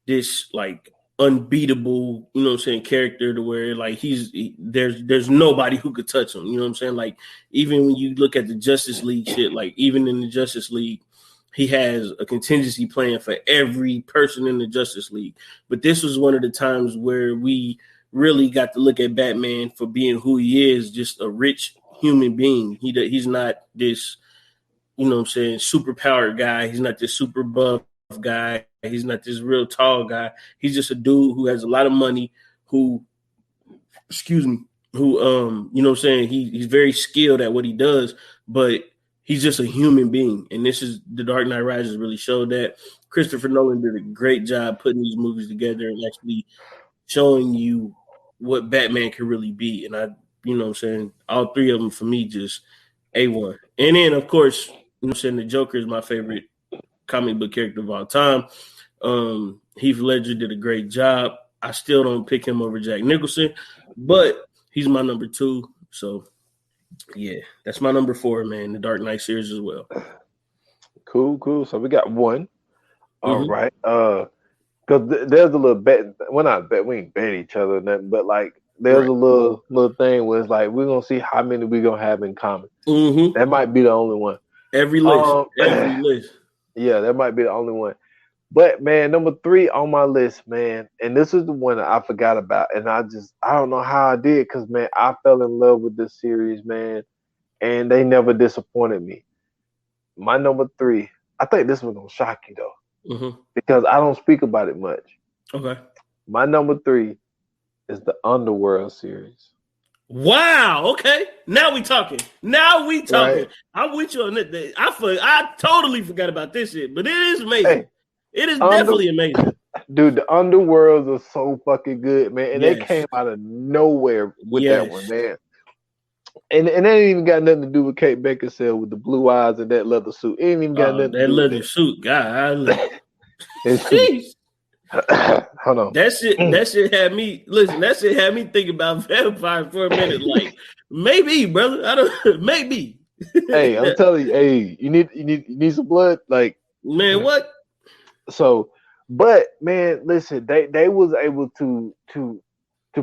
this like unbeatable, you know what I'm saying, character to where like there's nobody who could touch him, you know what I'm saying? Like even when you look at the Justice League shit, like even in the Justice League, he has a contingency plan for every person in the Justice League. But this was one of the times where we really got to look at Batman for being who he is, just a rich human being. He's not this, you know what I'm saying, super powered guy. He's not this super buff guy. He's not this real tall guy. He's just a dude who has a lot of money, who you know what I'm saying, he's very skilled at what he does, but he's just a human being. And this is The Dark Knight Rises really showed that. Christopher Nolan did a great job putting these movies together and actually showing you what Batman can really be. And I, you know what I'm saying, all three of them for me just A1. And then, of course, you know what I'm saying, the Joker is my favorite comic book character of all time. Heath Ledger did a great job. I still don't pick him over Jack Nicholson, but he's my number 2. So, yeah, that's my number 4, man, the Dark Knight series as well. Cool. So we got 1. All right. Because there's a little bet. We're not bet. We ain't bet each other or nothing. But like, there's a little thing where it's like we're gonna see how many we're gonna have in common. That might be the only one. Every list. Yeah, that might be the only one. But man, number 3 on my list, man, and this is the one that I forgot about, and I don't know how I did, because man, I fell in love with this series, man, and they never disappointed me. My number 3, I think this one's gonna shock you though, because I don't speak about it much. Okay. My number 3 is the Underworld series. Wow. Okay. Now we talking. Right. I'm with you on that. I totally forgot about this shit, but it is amazing. Hey, it is definitely amazing. Dude, the Underworlds are so fucking good, man. And they came out of nowhere with that one, man. And it ain't even got nothing to do with Kate Beckinsale with the blue eyes and that leather suit. It ain't even got nothing to do with that leather suit. God, jeez. Hold on. That shit had me think about vampires for a minute. Like, maybe, brother. Maybe. Hey, I'm telling you, hey, you need some blood? Like, man, what? So But man, listen, they was able to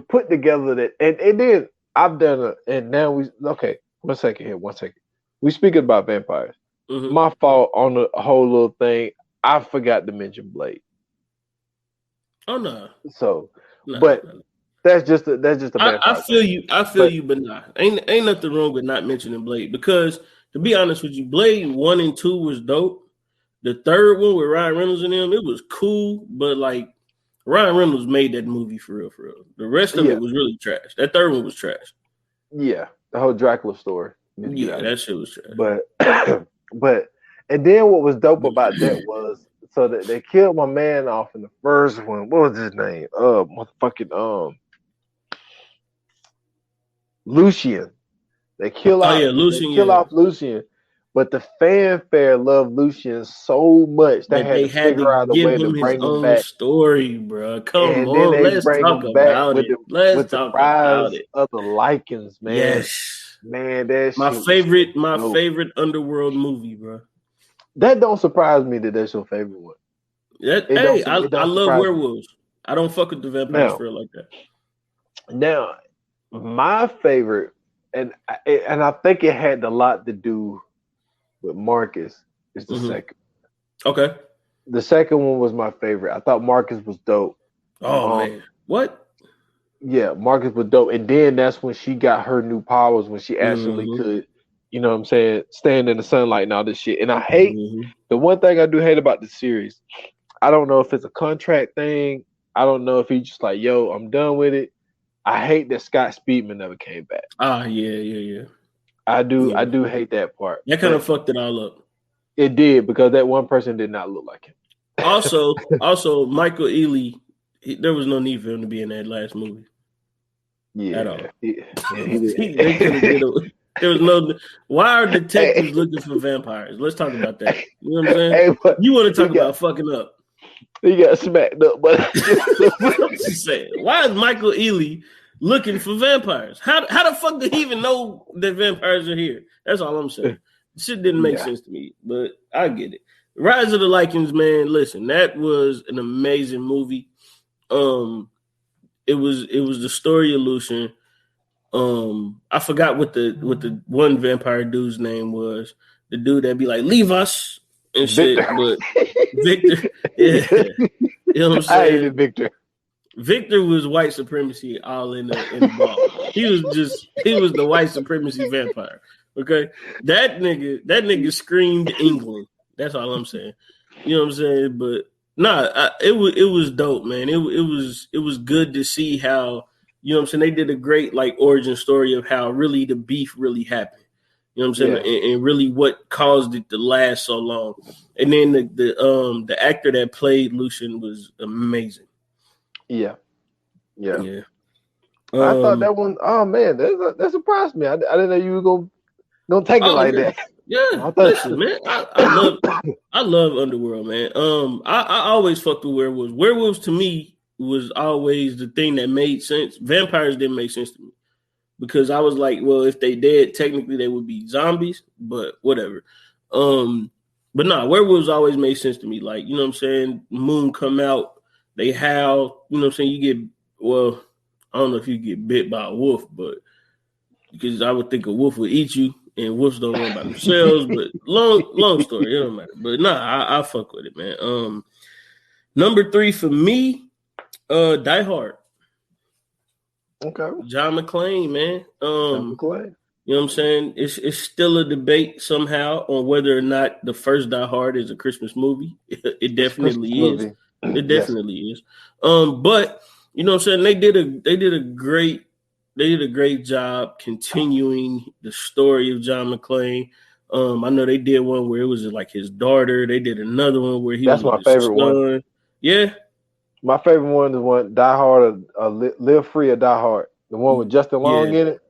put together that, and then I've done it, and now we okay. 1 second here, 1 second. We speaking about vampires. Mm-hmm. My fault on the whole little thing. I forgot to mention Blade. Oh no. So, No, but no. that's just a vampire. I feel you. I feel you, but nah, ain't nothing wrong with not mentioning Blade because to be honest with you, Blade 1 and 2 was dope. The third one with Ryan Reynolds and them, it was cool, but like Ryan Reynolds made that movie for real, for real. The rest of it was really trash. That third one was trash. Yeah, the whole Dracula story. Yeah, that shit was trash. But and then what was dope about that was so that they killed my man off in the first one. What was his name? Motherfucking Lucian. They kill off Lucian. They kill off Lucian. But the fanfare loved Lucian so much they had to figure out a way to bring him back. Story, bro. Come and on, then they let's bring talk him back about with it. with the rise of the Lycans, man. Yes, man, that my shit favorite, favorite underworld movie, bro. That don't surprise me that that's your favorite one. I love werewolves. I don't fuck with the vampires for real like that. Now, my favorite, and I think it had a lot to do with Marcus, is the second. Okay. The second one was my favorite. I thought Marcus was dope. Oh man, what? Yeah, Marcus was dope, and then that's when she got her new powers when she actually could, you know what I'm saying, stand in the sunlight and all this shit. And I hate the one thing I do hate about the series. I don't know if it's a contract thing. I don't know if he's just like, yo, I'm done with it. I hate that Scott Speedman never came back. Yeah. I do hate that part. That kind of fucked it all up. It did because that one person did not look like him. Also, Michael Ealy, there was no need for him to be in that last movie. Yeah, at all. He They could have did it. There was no. Why are detectives looking for vampires? Let's talk about that. You know what I'm saying? You want to talk about fucking up? He got smacked up, but I'm just saying. Why is Michael Ealy looking for vampires? How the fuck did he even know that vampires are here? That's all I'm saying. Shit didn't make sense to me, but I get it. Rise of the Lycans, man. Listen, that was an amazing movie. It was the story of Lucian. I forgot what the one vampire dude's name was. The dude that'd be like, leave us and shit. But Victor, yeah. You know what I'm saying? I hated Victor. Victor was white supremacy all in the ball. He was the white supremacy vampire. Okay. That nigga screamed England. That's all I'm saying. You know what I'm saying? But it was dope, man. It was good to see how, you know what I'm saying, they did a great like origin story of how really the beef really happened. You know what I'm saying? And really what caused it to last so long. And then the actor that played Lucian was amazing. Yeah. I thought that one, oh man, that surprised me. I didn't know you were gonna take it like that. Yeah, listen, man. I love Underworld, man. I always fucked with werewolves. Werewolves to me was always the thing that made sense. Vampires didn't make sense to me because I was like, well, if they dead, technically they would be zombies, but whatever. But werewolves always made sense to me. Like, you know what I'm saying? Moon come out, they howl. You know what I'm saying? I don't know if you get bit by a wolf, but because I would think a wolf would eat you. And wolves don't run by themselves, but long story, it don't matter. But I fuck with it, man. Number 3 for me, Die Hard. Okay. John McClane, man. John McClane. You know what I'm saying? It's still a debate somehow on whether or not the first Die Hard is a Christmas movie. It definitely is. It definitely is. But you know what I'm saying? They did a great job continuing the story of John McClane. I know they did one where it was like his daughter. They did another one where that's my favorite one. Yeah, my favorite one is Die Hard or Live Free or Die Hard. The one with Justin Long in it.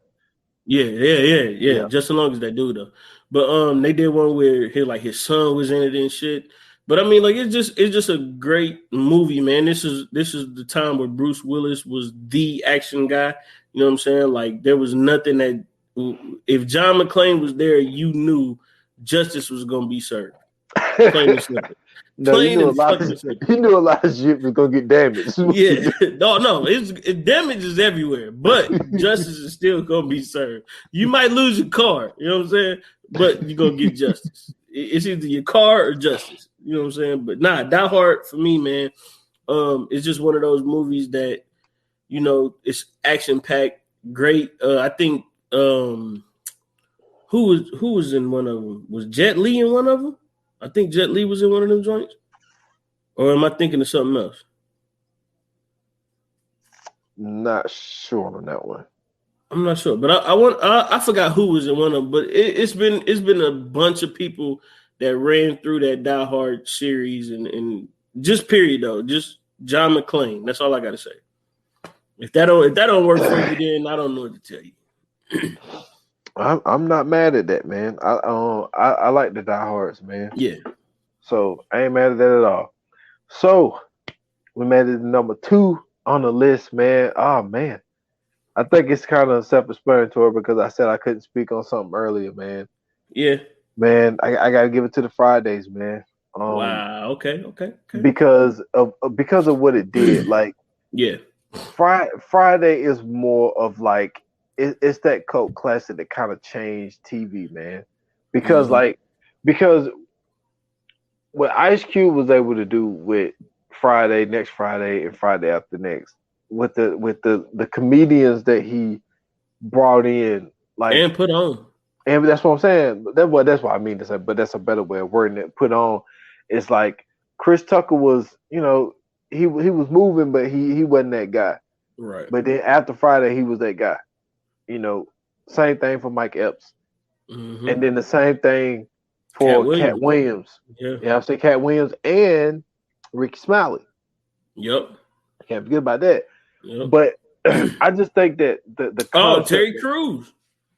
Yeah. Justin Long is that dude though. But they did one where his son was in it and shit. But I mean, like it's just a great movie, man. This is the time where Bruce Willis was the action guy. You know what I'm saying? Like there was nothing that if John McClane was there, you knew justice was gonna be served. Plain and simple. No, you Plain knew a and lot fucking of simple. you knew a lot of shit was gonna get damaged. Yeah, no, it damage is everywhere, but justice is still gonna be served. You might lose your car, you know what I'm saying, but you're gonna get justice. It's either your car or justice, you know what I'm saying. But nah, Die Hard for me, man, it's just one of those movies that it's action packed, great. I think who was in one of them? Was Jet Li in one of them? I think Jet Li was in one of them joints, or am I thinking of something else? Not sure on that one. I'm not sure, but I forgot who was in one of them. But it's been a bunch of people that ran through that Die Hard series and just period though, just John McClane. That's all I got to say. If that don't work for you, then I don't know what to tell you. I'm not mad at that, man. I like the Die Hards, man. Yeah. So I ain't mad at that at all. So we made it number 2 on the list, man. Oh man. I think it's kind of self-explanatory because I said I couldn't speak on something earlier, man. Yeah. Man, I gotta give it to the Fridays, man. Wow. Okay. Because of what it did. Like, yeah. Friday is more of like it's that cult classic that kind of changed TV, man. Because because what Ice Cube was able to do with Friday, Next Friday, and Friday After Next, with the comedians that he brought in, like, and put on, and that's what I'm saying. That's what I mean to say, but that's a better way of wording it. Put on. It's like Chris Tucker was, he was moving, but he wasn't that guy. Right. But then after Friday, he was that guy. Same thing for Mike Epps. Mm-hmm. And then the same thing for Cat Williams. Yeah. I say Cat Williams and Ricky Smiley. Yep. I can't forget about that. Yep. But I just think that the Terry Crews.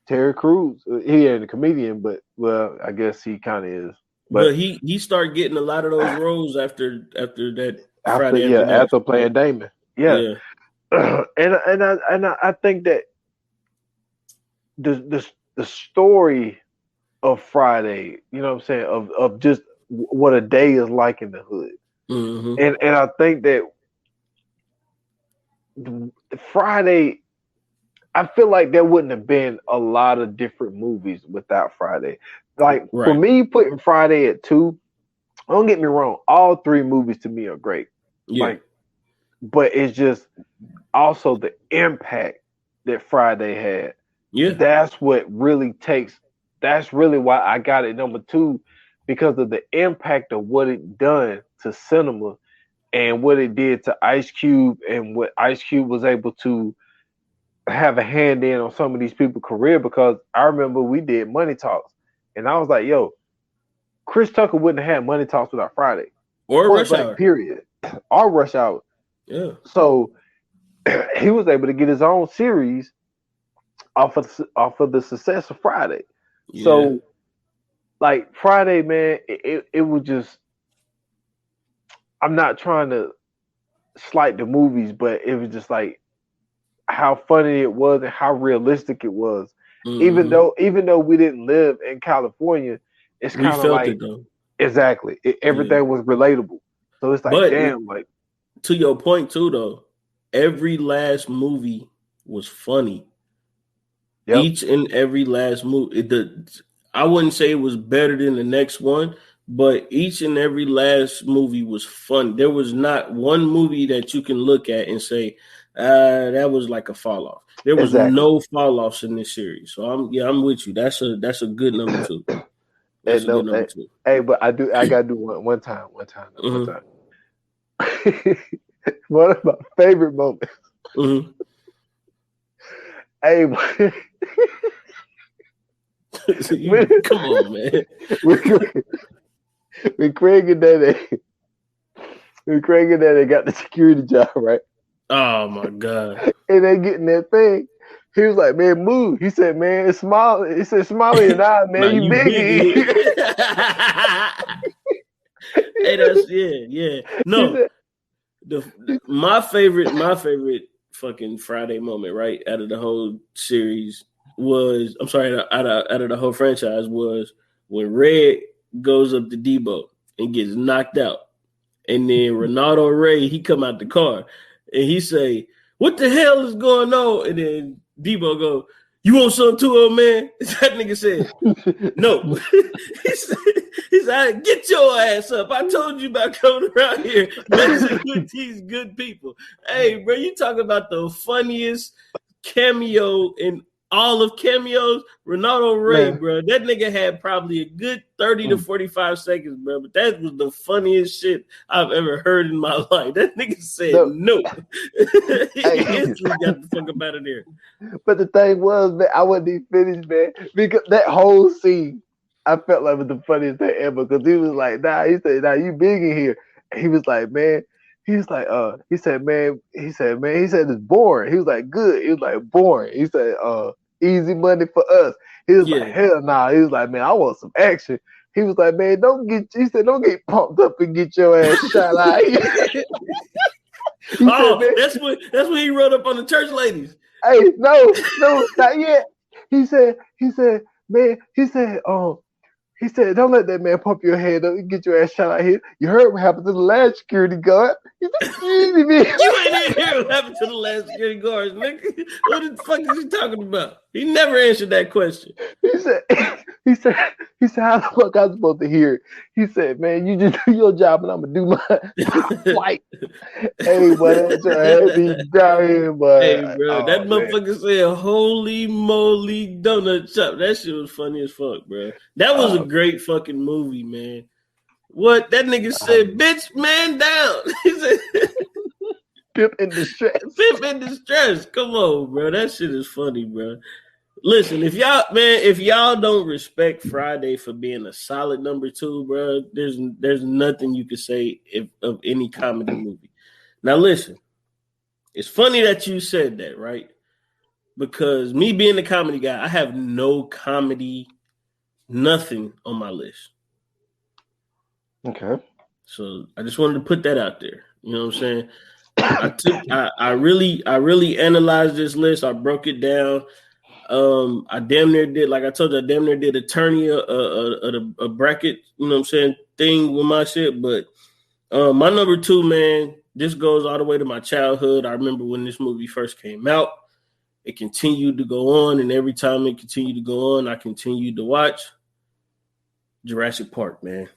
Terry Crews. He ain't a comedian, but well, I guess he kind of is. But he started getting a lot of those roles after that Friday after playing Damon. Yeah. And I think that the story of Friday, you know what I'm saying, of just what a day is like in the hood. Mm-hmm. And I think that Friday, I feel like there wouldn't have been a lot of different movies without Friday. Like, for me, putting Friday at 2, don't get me wrong, all 3 movies to me are great. Yeah. Like, but it's just also the impact that Friday had. Yeah. That's what really that's really why I got it number 2, because of the impact of what it done to cinema and what it did to Ice Cube and what Ice Cube was able to have a hand in on some of these people's career. Because I remember we did Money Talks, and I was like, yo, Chris Tucker wouldn't have had Money Talks without Friday. Or Rush Hour. Period. Or Rush Hour. Yeah. So he was able to get his own series off of the success of Friday. Yeah. So, like, Friday, man, it was just, I'm not trying to slight the movies, but it was just like how funny it was and how realistic it was. Mm-hmm. Even though we didn't live in California, it's kind of like, exactly, everything was relatable. So it's like, damn, like, to your point too, though, every last movie was funny. Yep. Each and every last movie, I wouldn't say it was better than the next one, but each and every last movie was fun. There was not one movie that you can look at and say, that was like a fall off. There was no fall offs in this series. So I'm with you. That's a good number 2. That's a good number 2. Hey, but I gotta do one time. Mm-hmm. One of my favorite moments. Mm-hmm. Hey, come on, man. When Craig and Daddy got the security job, right? Oh my God! And they getting that thing. He was like, "Man, move." He said, "Man, it's Smiley." He said, "Smiley and I, man, you biggie." Hey, that's yeah. No, my favorite fucking Friday moment, right, out of the whole series was, out of the whole franchise, was when Red goes up to Debo and gets knocked out. And then Ronaldo Ray, he come out the car and he say, "What the hell is going on?" And then Debo go, "You want something too, old man?" That nigga said, "No." he said, "Get your ass up. I told you about coming around here messing with these good people." Hey, bro, you talk about the funniest cameo in all of cameos, Ronaldo Ray, man. Bro. That nigga had probably a good 30 to 45 seconds, bro. But that was the funniest shit I've ever heard in my life. That nigga said no. He instantly got the fuck up out of there. But the thing was, man, I wasn't even finished, man. Because that whole scene, I felt like it was the funniest thing ever. Because he was like, "Nah," he said, "Nah, you big in here." And he was like, "Man," he was like, he said, "It's boring." He was like, "Good." He was like, "Boring." He said, "Easy money for us." He was like, "Hell nah." He was like, "Man, I want some action." He was like, "Man, don't get pumped up and get your ass shot out here." That's when he rode up on the church ladies. Hey, no, not yet. He said, "Man," he said, "Don't let that man pump your head up and get your ass shot out here. You heard what happened to the last security guard." He said, "You ain't even hear what happened to the last security guards, nigga. What the fuck is he talking about?" He never answered that question. He said, "How the fuck I supposed to hear it?" He said, "Man, you just do your job and I'm gonna do mine." White. Hey, boy, that's your heavy dying, boy. Hey, bro, that motherfucker said, "Holy moly donut shop." That shit was funny as fuck, bro. That was a great fucking movie, man. What that nigga said, "Bitch, man down." He said, "Pimp in distress." Pimp in distress. Come on, bro. That shit is funny, bro. Listen, if y'all don't respect Friday for being a solid number 2, bro, there's nothing you can say of any comedy movie. Now, listen, it's funny that you said that, right? Because me being the comedy guy, I have no comedy, nothing on my list. Okay. So I just wanted to put that out there. You know what I'm saying? I really analyzed this list. I broke it down. I damn near did, like I told you, I damn near did a bracket, you know what I'm saying, thing with my shit. But my number 2, man, this goes all the way to my childhood. I remember when this movie first came out. It continued to go on, and every time it continued to go on, I continued to watch Jurassic Park, man.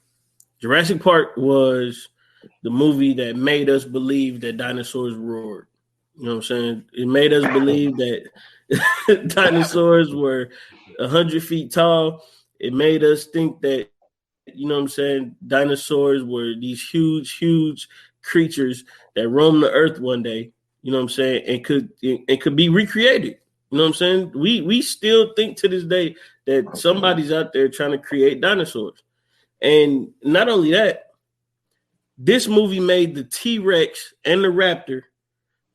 Jurassic Park was the movie that made us believe that dinosaurs roared. You know what I'm saying? It made us believe that dinosaurs were 100 feet tall. It made us think that, you know what I'm saying, dinosaurs were these huge creatures that roamed the earth one day, you know what I'm saying, and could be recreated. You know what I'm saying? We still think to this day that somebody's out there trying to create dinosaurs. And not only that, this movie made the T-Rex and the Raptor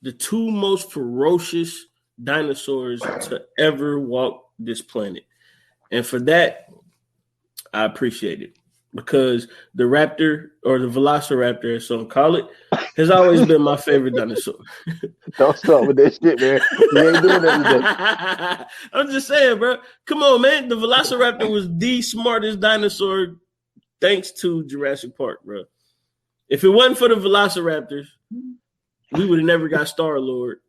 the 2 most ferocious dinosaurs to ever walk this planet. And for that, I appreciate it. Because the raptor, or the velociraptor, as some call it, has always been my favorite dinosaur. Don't start with that shit, man. You ain't doing that. I'm just saying, bro. Come on, man. The velociraptor was the smartest dinosaur thanks to Jurassic Park, bro. If it wasn't for the velociraptors, we would have never got Star-Lord.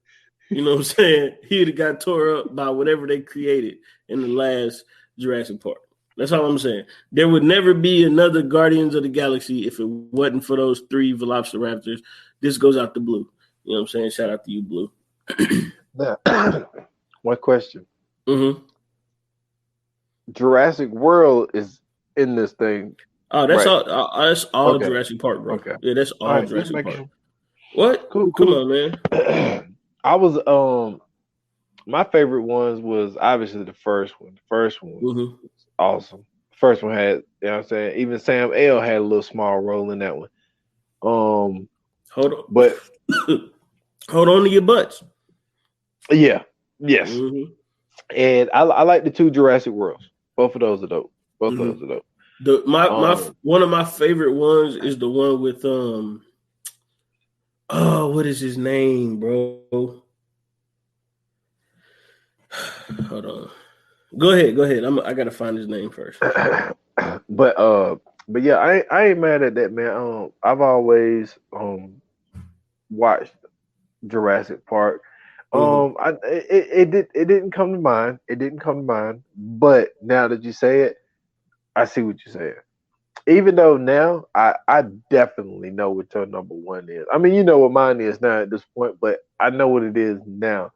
You know what I'm saying? He would have got tore up by whatever they created in the last Jurassic Park. That's all I'm saying. There would never be another Guardians of the Galaxy if it wasn't for those 3 velociraptors. This goes out to Blue. You know what I'm saying? Shout out to you, Blue. Now, one question. Mm-hmm. Jurassic World is in this thing. Oh, that's right. That's all okay. Jurassic Park, bro. Okay. Yeah, that's all right, Jurassic Park. What? Cool. Come on, man. I was my favorite ones was obviously the first one. The first one was awesome. The first one had, you know what I'm saying, even Sam L had a little small role in that one. Hold on. But hold on to your butts. Yeah. Yes. Mm-hmm. And I like the 2 Jurassic Worlds. Both of those are dope. Both of those are dope. One of my favorite ones is the one with what is his name, bro? Hold on. Go ahead. I gotta find his name first. but yeah, I ain't mad at that, man. I've always watched Jurassic Park. Mm-hmm. It didn't come to mind. It didn't come to mind. But now that you say it, I see what you're saying. Even though now I definitely know what your number one is. I mean, you know what mine is now at this point, but I know what it is now.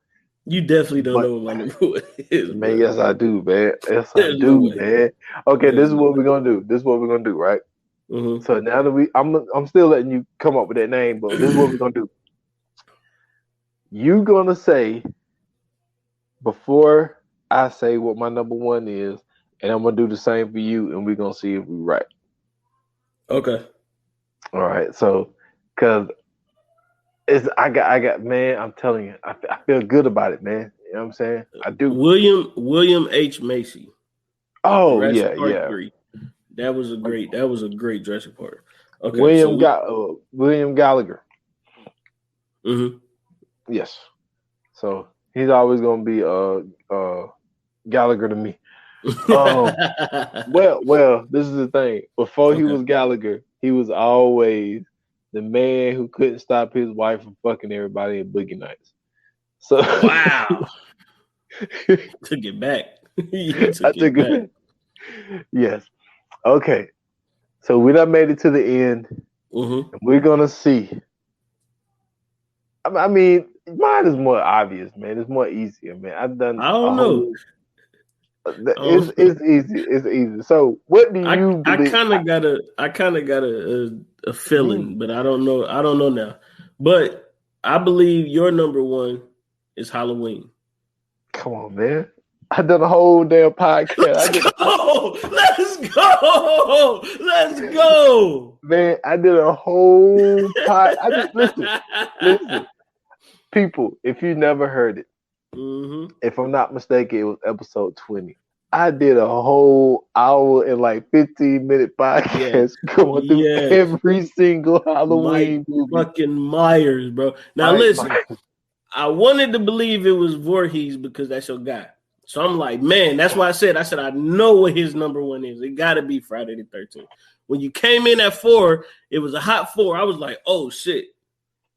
You definitely don't But know what my number one is, man, bro. yes I do, man. Yes I There's no do, way. man. Okay, this There's is no what we're way. gonna do. This is what we're gonna do, right? Mm-hmm. So now that I'm still letting you come up with that name, but this is what we're gonna do. You gonna say before I say what my number one is, and I'm gonna do the same for you, and we're gonna see if we're right. Okay. All right. So, cause I got man. I'm telling you, I feel good about it, man. You know what I'm saying? I do. William H. Macy, Oh Jurassic yeah, Park yeah. 3. That was a great Jurassic Park. Okay, so William got William Gallagher. mm-hmm. Yes. So he's always gonna be Gallagher to me. Well, this is the thing. Before he Okay. was Gallagher, he was always the man who couldn't stop his wife from fucking everybody in Boogie Nights. So Wow. Took it back. You I took took it back. it. Yes. Okay. So we done made it to the end. Mm-hmm. We're gonna see. I mean, mine is more obvious, man. It's more easier, man. I've done I a don't know. whole. It's easy. It's easy. So, what do you I believe? kind of got a Mm, feeling, but I don't know. I don't know now. But I believe your number one is Halloween. come on, man. I done a whole damn podcast. I Let's did, go. Let's go. Let's go. man. I did a whole pod. I did listen, people. If you never heard it, Mm-hmm. if I'm not mistaken, it was episode 20. I did a whole hour and like 15-minute Yes. podcast going through Yes. every single Mike Halloween movie. fucking Myers, bro. Now listen, I wanted to believe it was Voorhees because that's your guy. So I'm like, man, that's why I said I know what his number one is. It got to be Friday the 13th. When you came in at 4, it was a hot 4. I was like, oh shit.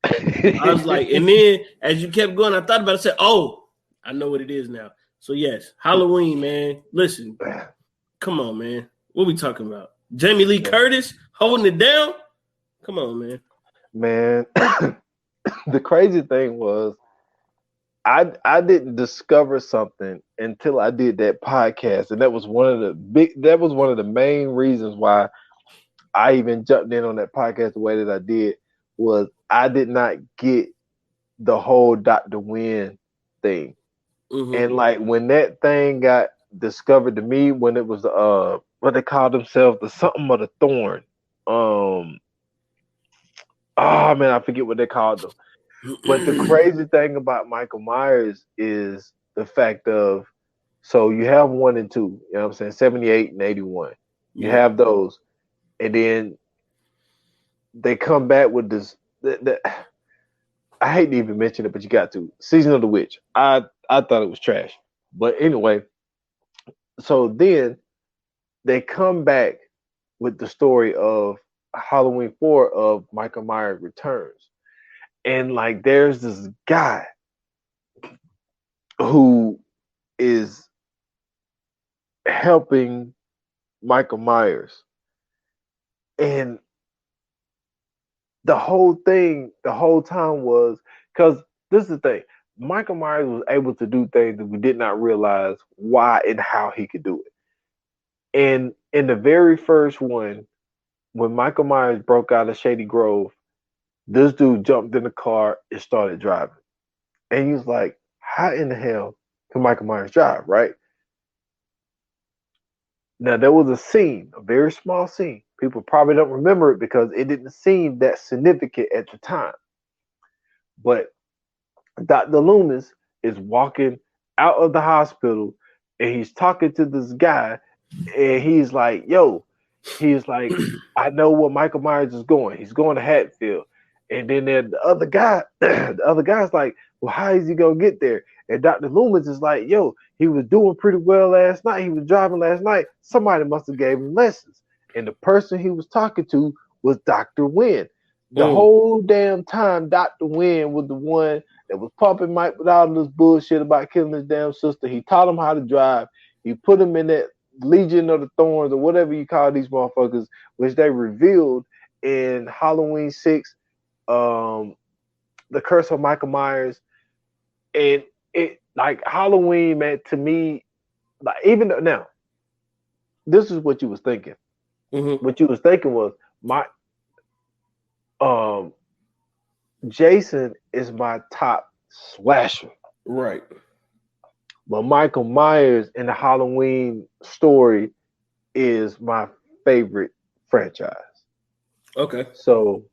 I was like, and then as you kept going, I thought about it. I said, oh, I know what it is now. So yes, Halloween, man. Listen, come on, man. What we talking about? Jamie Lee Curtis holding it down? Come on, man. Man, the crazy thing was I didn't discover something until I did that podcast, and that was one of the main reasons why I even jumped in on that podcast the way that I did. Was I did not get the whole Dr. Wynn thing. Mm-hmm. And like when that thing got discovered to me, when it was what they called themselves, the something of the thorn. Oh man, I forget what they called them. But the crazy thing about Michael Myers is the fact of, so you have 1 and 2, you know what I'm saying, 78 and 81. You have those, and then they come back with this. I hate to even mention it, but you got to. Season of the Witch. I thought it was trash, but anyway. So then they come back with the story of Halloween 4 of Michael Myers Returns. And like there's this guy who is helping Michael Myers. And the whole time was, because this is the thing, Michael Myers was able to do things that we did not realize why and how he could do it. And in the very first one, when Michael Myers broke out of Shady Grove, this dude jumped in the car and started driving. And he was like, how in the hell can Michael Myers drive, right? Now, there was a scene, a very small scene. People probably don't remember it because it didn't seem that significant at the time. But Dr. Loomis is walking out of the hospital and he's talking to this guy and he's like, I know where Michael Myers is going. He's going to Hatfield. And then the other guy's like, well, how is he going to get there? And Dr. Loomis is like, he was doing pretty well last night. He was driving last night. Somebody must have gave him lessons. and the person he was talking to was Dr. Wynn. The whole damn time, Dr. Wynn was the one that was pumping Mike with all this bullshit about killing his damn sister. He taught him how to drive. He put him in that Legion of the Thorns or whatever you call these motherfuckers, which they revealed in Halloween 6, The Curse of Michael Myers. And it, like, Halloween, man, to me, like, even though, now, this is what you was thinking. What you was thinking was, Jason is my top slasher. Right. But Michael Myers in the Halloween story is my favorite franchise. Okay. So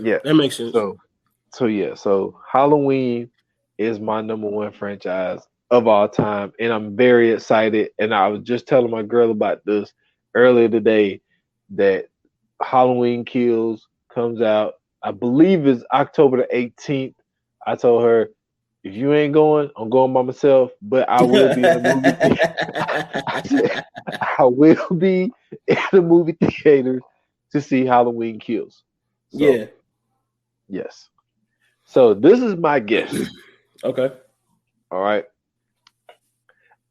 yeah, that makes sense. So Halloween is my number one franchise of all time, and I'm very excited. And I was just telling my girl about this earlier today that Halloween Kills comes out. I believe it's October the 18th. I told her, if you ain't going, I'm going by myself, but I will be in the movie theater. I said, I will be in the movie theater to see Halloween Kills. So, yeah. Yes. So this is my guess. Okay. All right.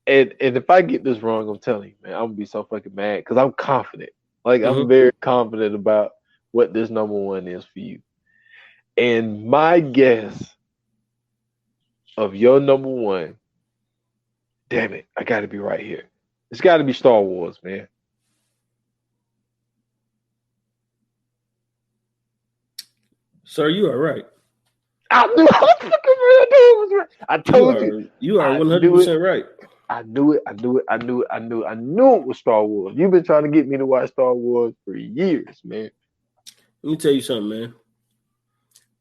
And if I get this wrong, I'm telling you, man, I'm gonna be so fucking mad because I'm confident. Like, I'm very confident about what this number one is for you. And my guess of your number one, damn it, I gotta be right here. It's gotta be Star Wars, man. Sir, you are right. I knew it was right. I told you. You are 100% right. I knew it. I knew it was Star Wars. You've been trying to get me to watch Star Wars for years, man. Let me tell you something, man.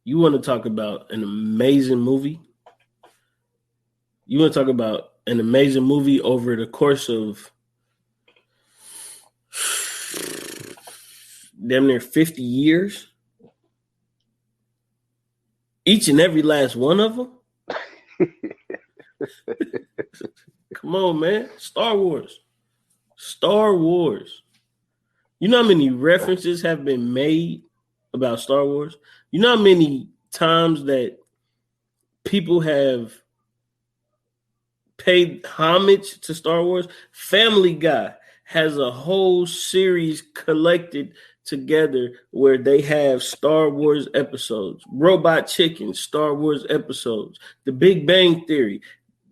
You want to talk about an amazing movie? You want to talk about an amazing movie over the course of damn near 50 years? Each and every last one of them? Come on, man. Star Wars. Star Wars. You know how many references have been made about Star Wars? You know how many times that people have paid homage to Star Wars? Family Guy has a whole series collected together where they have Star Wars episodes. Robot Chicken, Star Wars episodes. The Big Bang Theory.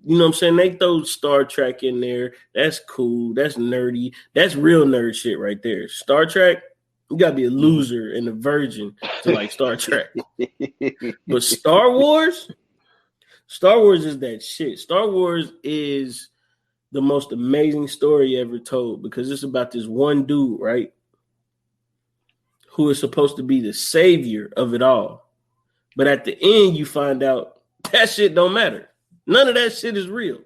You know what I'm saying? They throw Star Trek in there. That's cool. That's nerdy. That's real nerd shit right there. Star Trek, you gotta be a loser and a virgin to like Star Trek. But Star Wars is that shit. Star Wars is the most amazing story ever told because it's about this one dude, right? Who is supposed to be the savior of it all. But at the end, you find out that shit don't matter. None of that shit is real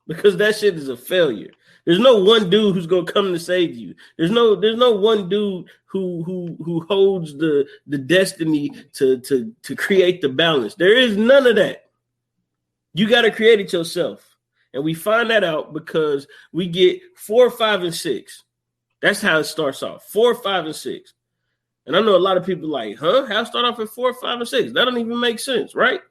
because that shit is a failure. There's no one dude who's gonna come to save you. There's no one dude who holds the destiny to create the balance. There is none of that. You got to create it yourself, and we find that out because we get 4, 5, and 6. That's how it starts off. 4, 5, and 6. And I know a lot of people like, huh? How start off at 4, 5, and 6? That don't even make sense, right?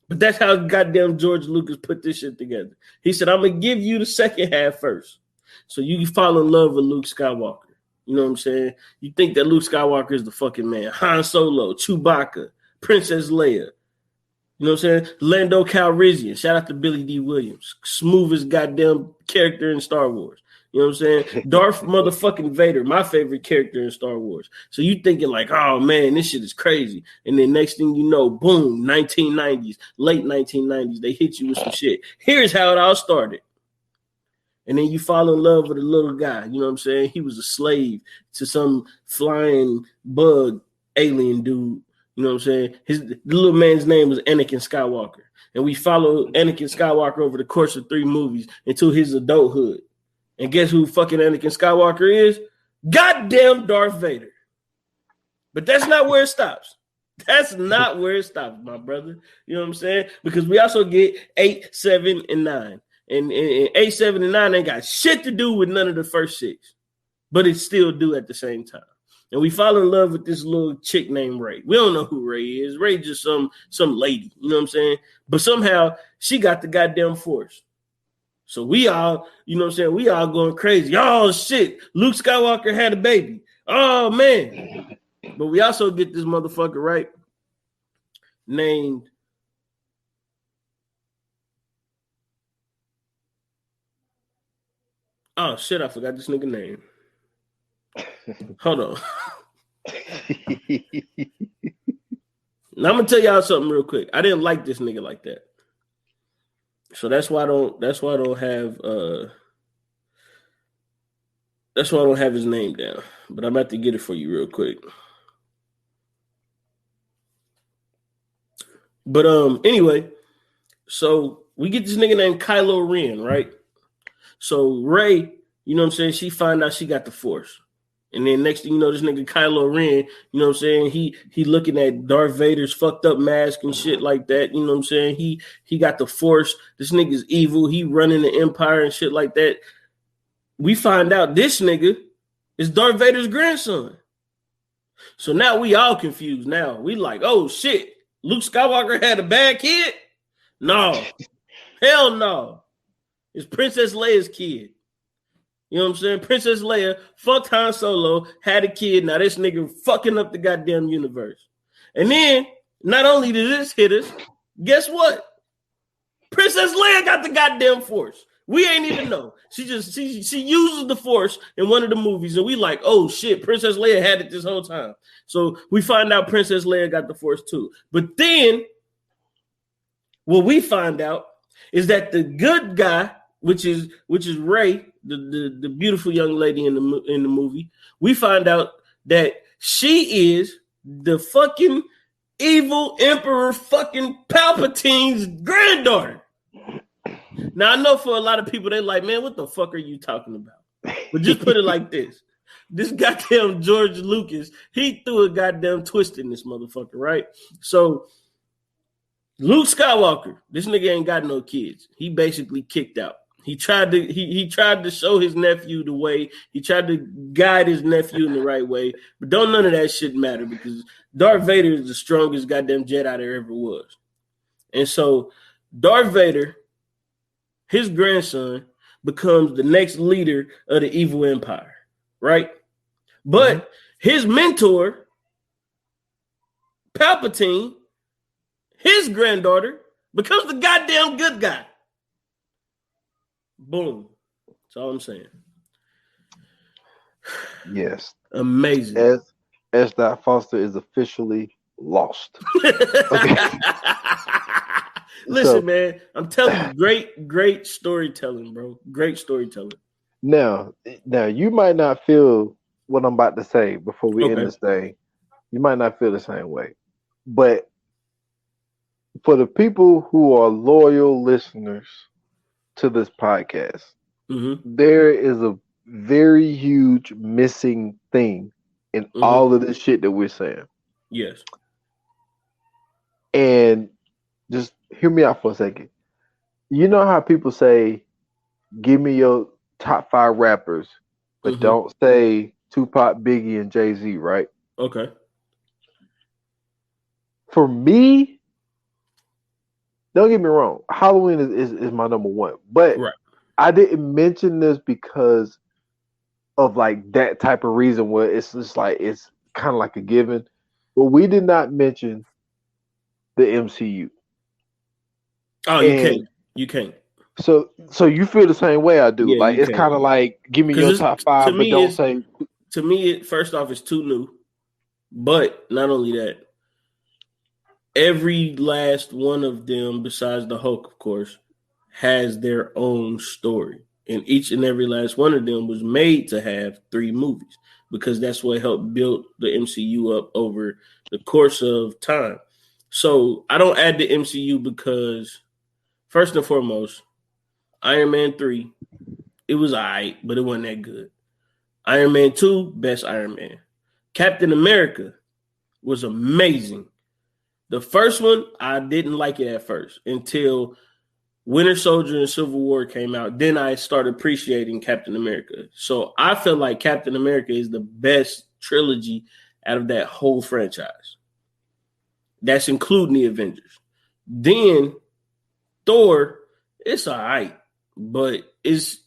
But that's how goddamn George Lucas put this shit together. He said, I'm going to give you the second half first. So you can fall in love with Luke Skywalker. You know what I'm saying? You think that Luke Skywalker is the fucking man. Han Solo, Chewbacca, Princess Leia. You know what I'm saying? Lando Calrissian. Shout out to Billy D. Williams. Smoothest goddamn character in Star Wars. You know what I'm saying? Darth motherfucking Vader, my favorite character in Star Wars. So you thinking like, oh man, this shit is crazy. And then next thing you know, boom, 1990s, late 1990s, they hit you with some shit. Here's how it all started. And then you fall in love with a little guy. You know what I'm saying? He was a slave to some flying bug alien dude. You know what I'm saying? The little man's name was Anakin Skywalker. And we follow Anakin Skywalker over the course of 3 movies until his adulthood. And guess who fucking Anakin Skywalker is? Goddamn Darth Vader. But that's not where it stops. That's not where it stops, my brother. You know what I'm saying? Because we also get 8, 7, and 9. And 8, 7, and 9 ain't got shit to do with none of the first 6. but it still do at the same time. And we fall in love with this little chick named Ray. We don't know who Ray is. Ray just some lady, you know what I'm saying? But somehow she got the goddamn force. So we all, you know what I'm saying? We all going crazy. Oh shit, Luke Skywalker had a baby. Oh man. But we also get this motherfucker, right? Named oh shit, I forgot this nigga name. Hold on. Now I'm gonna tell y'all something real quick. I didn't like this nigga like that. So that's why I don't have his name down. But I'm about to get it for you real quick. But anyway, so we get this nigga named Kylo Ren, right? So Ray, you know what I'm saying, she find out she got the Force. And then next thing you know, this nigga Kylo Ren, you know what I'm saying, he looking at Darth Vader's fucked up mask and shit like that. You know what I'm saying? He got the Force. This nigga's evil. He running the Empire and shit like that. We find out this nigga is Darth Vader's grandson. So now we all confused now. We like, oh shit, Luke Skywalker had a bad kid? No. Hell no. It's Princess Leia's kid. You know what I'm saying? Princess Leia fucked Han Solo, had a kid. Now this nigga fucking up the goddamn universe. And then, not only did this hit us, guess what? Princess Leia got the goddamn Force. We ain't even know. She uses the Force in one of the movies, and we like, oh shit, Princess Leia had it this whole time. So we find out Princess Leia got the Force too. But then, what we find out is that the good guy, which is Rey, the beautiful young lady in the movie, we find out that she is the fucking evil Emperor fucking Palpatine's granddaughter. Now I know for a lot of people they like, man, what the fuck are you talking about? But just put it like this: this goddamn George Lucas, he threw a goddamn twist in this motherfucker, right? So Luke Skywalker, this nigga ain't got no kids. He basically kicked out. He tried to show his nephew the way. He tried to guide his nephew in the right way. But don't none of that shit matter because Darth Vader is the strongest goddamn Jedi there ever was. And so Darth Vader, his grandson, becomes the next leader of the evil empire, right? But his mentor, Palpatine, his granddaughter, becomes the goddamn good guy. Boom. That's all I'm saying. Yes. Amazing. S. Foster is officially lost. Okay. Listen, man, I'm telling you, great storytelling, bro. Great storytelling. Now, you might not feel what I'm about to say before we end this thing. You might not feel the same way. But for the people who are loyal listeners to this podcast, there is a very huge missing thing in all of this shit that we're saying. Yes. And just hear me out for a second. You know how people say, give me your top 5 rappers, but don't say Tupac, Biggie, and Jay-Z, right? Okay. For me, don't get me wrong, Halloween is my number one. But I didn't mention this because of like that type of reason where it's just like it's kind of like a given. But we did not mention the MCU. Oh, you can't. So you feel the same way I do. Yeah, like it's kind of like give me your top 5, but don't say. To me, first off, it's too new. But not only that, every last one of them, besides the Hulk, of course, has their own story. And each and every last one of them was made to have 3 movies because that's what helped build the MCU up over the course of time. So I don't add the MCU because, first and foremost, Iron Man 3, it was all right, but it wasn't that good. Iron Man 2, best Iron Man. Captain America was amazing. The first one, I didn't like it at first until Winter Soldier and Civil War came out, then I started appreciating Captain America. So I feel like Captain America is the best trilogy out of that whole franchise. That's including the Avengers. Then Thor, it's all right, but it's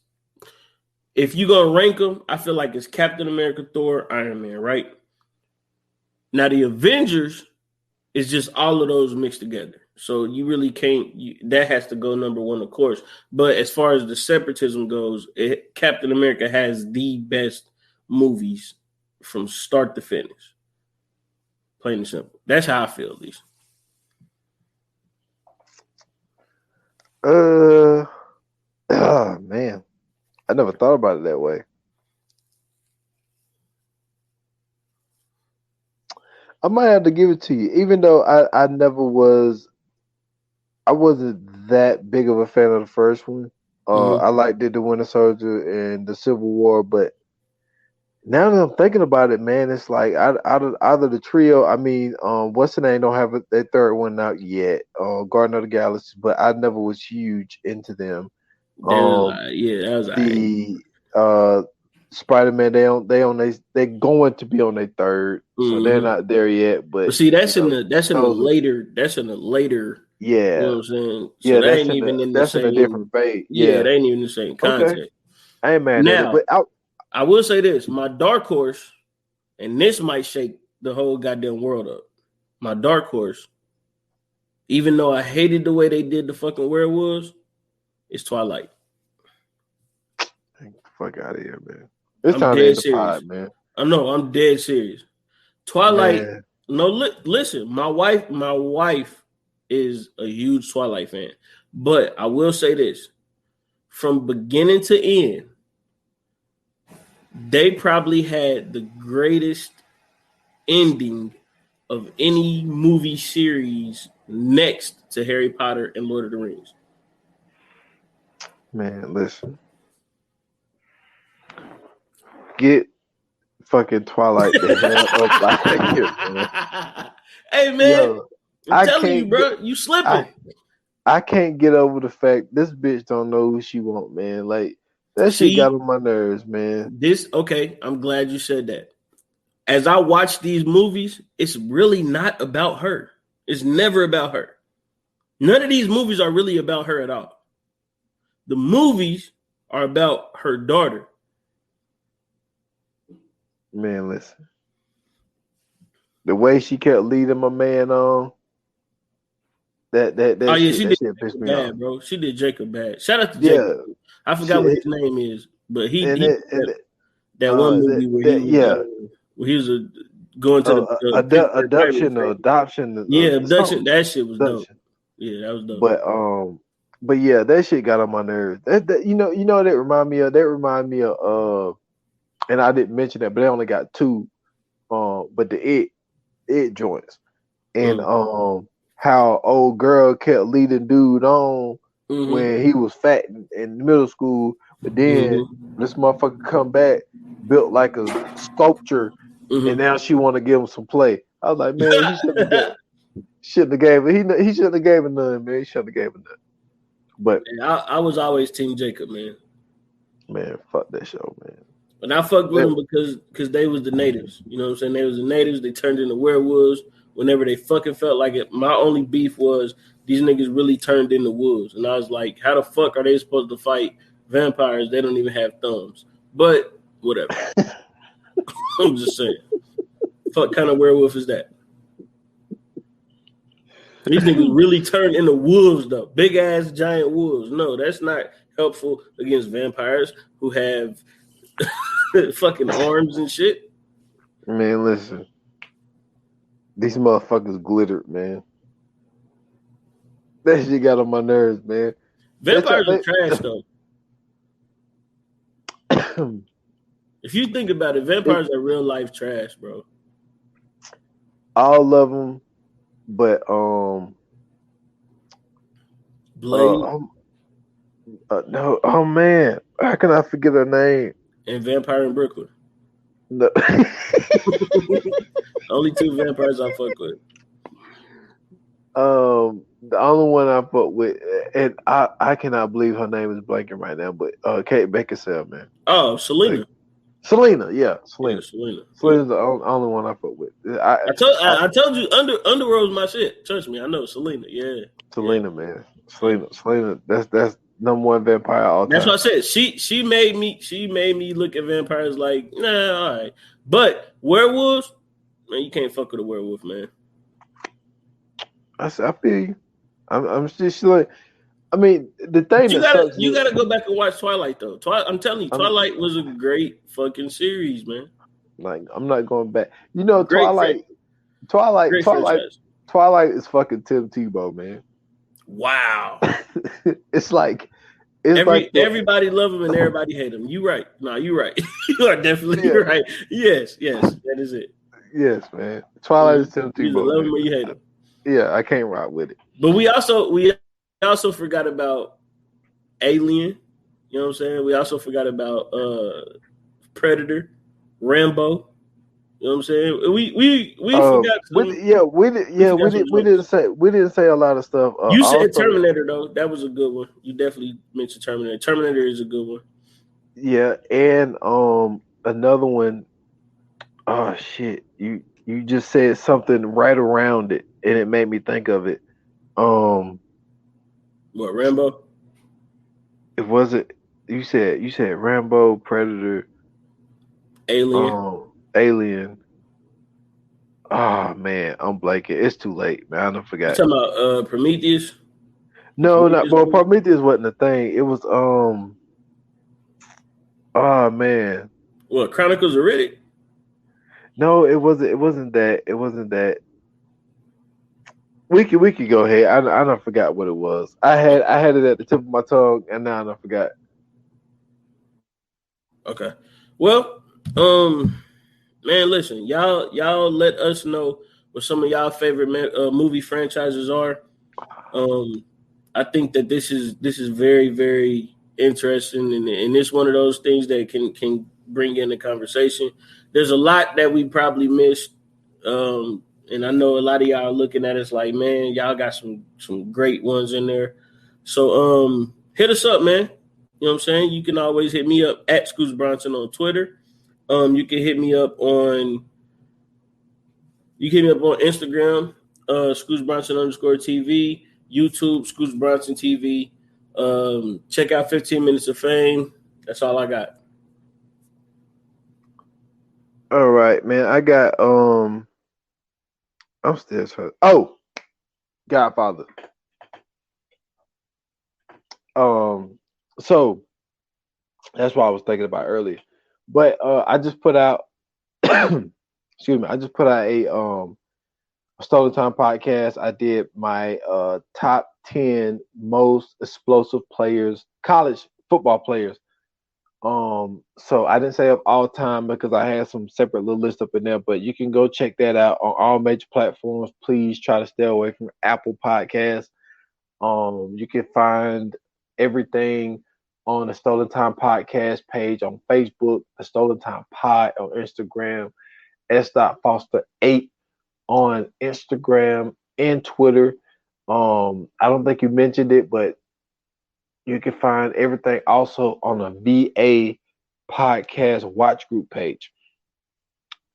if you're gonna rank them, I feel like it's Captain America, Thor, Iron Man, right? Now the Avengers is just all of those mixed together. So you really can't. That has to go number one, of course. But as far as the separatism goes, Captain America has the best movies from start to finish. Plain and simple. That's how I feel, at least. Oh man, I never thought about it that way. I might have to give it to you, even though I wasn't that big of a fan of the first one. I liked the Winter Soldier and the Civil War, but now that I'm thinking about it, man, it's like out of the trio. I mean, what's the name? Don't have their third one out yet. Guardian of the Galaxy, but I never was huge into them. That was Spider-Man. They're going to be on their third, so they're not there yet. But see, that's in the later. Yeah, you know what I'm saying. So yeah, they ain't even in the same. In a different phase. Yeah, they ain't even in the same content. Okay. I ain't mad at it, but I will say this: my dark horse, and this might shake the whole goddamn world up. My dark horse, even though I hated the way they did the fucking werewolves, is Twilight. Fuck out of here, man! It's time to end the pod, man. I know, I'm dead serious. Twilight. Man. No, listen. My wife is a huge Twilight fan, but I will say this: from beginning to end, they probably had the greatest ending of any movie series next to Harry Potter and Lord of the Rings. Man, listen. Get fucking Twilight the hell up out of here, man. Hey, man. Yo, I'm telling you, bro. You slipping. I can't get over the fact this bitch don't know who she want, man. Like, that shit got on my nerves, man. I'm glad you said that. As I watch these movies, it's really not about her. It's never about her. None of these movies are really about her at all. The movies are about her daughter. Man, listen. The way she kept leading my man on, that shit pissed me off, bro. She did Jacob bad. Shout out to Jacob. I forgot what his name is, but that one movie where he was going to the adoption. Abduction. That shit was dope. Yeah, that was dope. But yeah, that shit got on my nerves. You know what it remind me of? That remind me of and I didn't mention that, but they only got two. But the it joints. And how old girl kept leading dude on when he was fat in middle school, but then this motherfucker come back built like a sculpture, and now she want to give him some play. I was like, man, he shouldn't have gave it. He shouldn't have gave it none, man. He shouldn't have gave it none. But I was always Team Jacob, man. Man, fuck that show, man. And I fucked with them because they was the natives. You know what I'm saying? They was the natives. They turned into werewolves whenever they fucking felt like it. My only beef was these niggas really turned into wolves. And I was like, how the fuck are they supposed to fight vampires? They don't even have thumbs. But whatever. I'm just saying. Fuck kind of werewolf is that? These niggas really turned into wolves, though. Big ass giant wolves. No, that's not helpful against vampires who have fucking arms and shit. Man, listen. These motherfuckers glittered, man. That shit got on my nerves, man. Vampires are trash, though. If you think about it, vampires are real life trash, bro. All of them, but Blade. No, oh man, how can I forget her name? And Vampire in Brooklyn. No. Only two vampires I fuck with. The only one I fuck with, and I cannot believe her name is blanking right now, but Kate Beckinsale, man. Oh, Selena. Like, Selena, yeah, Yeah, Selena. Selena. Selena's the only one I fuck with. I told you Underworld's my shit. Trust me, I know Selena. Yeah. Selena, man. Selena. That's number one vampire all That's time. what I said. She made me look at vampires like, nah, all right. But werewolves, man, you can't fuck with a werewolf, man. I feel you. I'm just like, I mean, the thing You that sucks you is gotta go back and watch Twilight though. I'm telling you, Twilight was a great fucking series, man. like, I'm not going back. You know, Great great franchise. Twilight is fucking Tim Tebow, man. Wow. it's like Everybody love him and everybody hate him. You right. No, you right. You are definitely right. Yes, that is it. Yes, man. Twilight is Tim You either Tebow. love him or you hate him. Yeah, I can't rock with it. But we also forgot about Alien. You know what I'm saying? We also forgot about Predator, Rambo. You know what I'm saying? We forgot. We didn't say a lot of stuff. You said Terminator though. That was a good one. You definitely mentioned Terminator. Terminator is a good one. Yeah, and another one. Oh shit! You just said something right around it, and it made me think of it. What, Rambo? It wasn't. You said Rambo, Predator, Alien. Alien. Oh man, I'm blanking. It's too late, man. I don't forget. You talking about Prometheus? No, not. Well, Prometheus wasn't a thing. It was Oh man. What, Chronicles of Riddick? No, it wasn't. It wasn't that. It wasn't that. We could go ahead. I don't forgot what it was. I had it at the tip of my tongue, and now I forgot. Okay. Well, man, listen, y'all let us know what some of y'all favorite movie franchises are. I think that this is very, very interesting, and it's one of those things that can bring in the conversation. There's a lot that we probably missed, and I know a lot of y'all are looking at us like, man, y'all got some great ones in there. So hit us up, man. You know what I'm saying? You can always hit me up at Scoots Bronson on Twitter. You can hit me up on Instagram, Scoots Bronson _TV, YouTube, Scoots Bronson TV. Check out 15 Minutes of Fame. That's all I got. All right, man. I got I'm still trying. Oh, Godfather. So that's what I was thinking about earlier. But I just put out excuse me, I just put out a Stolen Time podcast. I did my top 10 most explosive players, college football players. So I didn't say of all time because I had some separate little list up in there, but you can go check that out on all major platforms. Please try to stay away from Apple Podcasts. You can find everything on the Stolen Time Podcast page on Facebook, the Stolen Time Pod on Instagram, S.Foster8 on Instagram and Twitter. I don't think you mentioned it, but you can find everything also on the VA Podcast Watch Group page.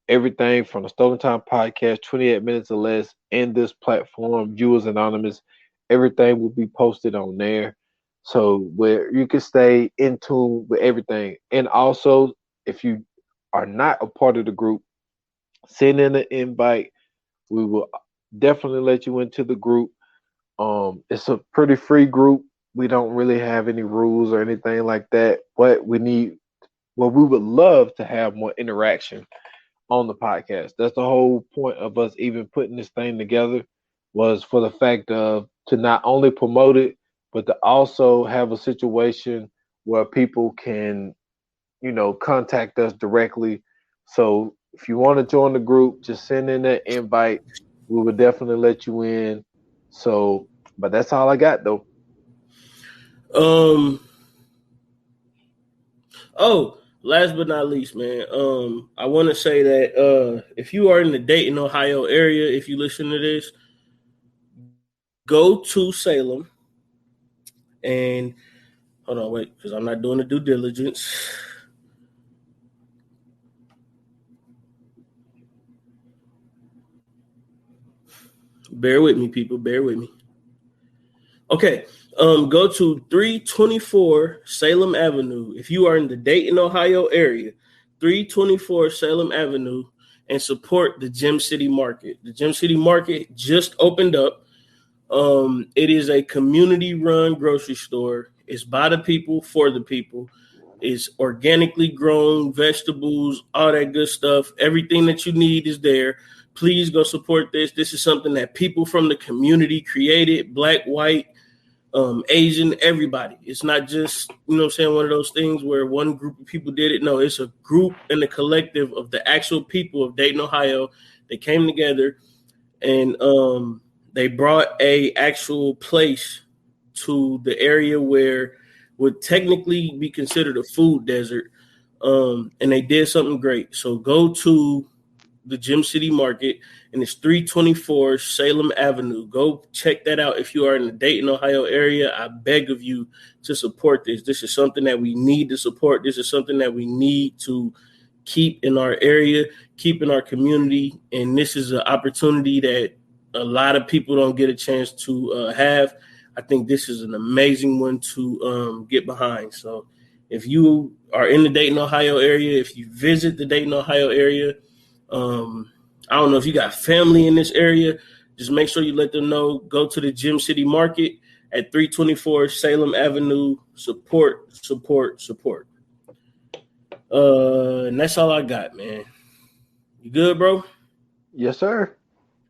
Everything from the Stolen Time Podcast, 28 minutes or less, in this platform, Viewers Anonymous, everything will be posted on there. So where you can stay in tune with everything. And also, if you are not a part of the group, send in an invite. We will definitely let you into the group. It's a pretty free group. We don't really have any rules or anything like that. But we would love to have more interaction on the podcast. That's the whole point of us even putting this thing together, was for the fact of to not only promote it, but to also have a situation where people can, contact us directly. So if you want to join the group, just send in that invite. We will definitely let you in. So, but that's all I got though. Last but not least, man, I want to say that if you are in the Dayton, Ohio area, if you listen to this, go to Salem and hold on, wait, because I'm not doing the due diligence. Bear with me, people. Bear with me. Okay. Go to 324 Salem Avenue. If you are in the Dayton, Ohio area, 324 Salem Avenue, and support the Gem City Market. The Gem City Market just opened up. It is a community-run grocery store. It's by the people, for the people. It's organically grown vegetables, all that good stuff. Everything that you need is there. Please go support this. This is something that people from the community created, Black, white, Asian, everybody. It's not just, one of those things where one group of people did it. No, it's a group and a collective of the actual people of Dayton, Ohio. They came together and they brought a actual place to the area where would technically be considered a food desert. And they did something great. So go to the Gem City Market, and it's 324 Salem Avenue. Go check that out if you are in the Dayton, Ohio area. I beg of you to support this. This is something that we need to support. This is something that we need to keep in our area, keep in our community, and this is an opportunity that a lot of people don't get a chance to have. I think this is an amazing one to get behind. So if you are in the Dayton, Ohio area, if you visit the Dayton, Ohio area, I don't know if you got family in this area, just make sure you let them know. Go to the Gem City Market at 324 Salem Avenue. Support. And that's all I got, man. You good, bro? Yes, sir.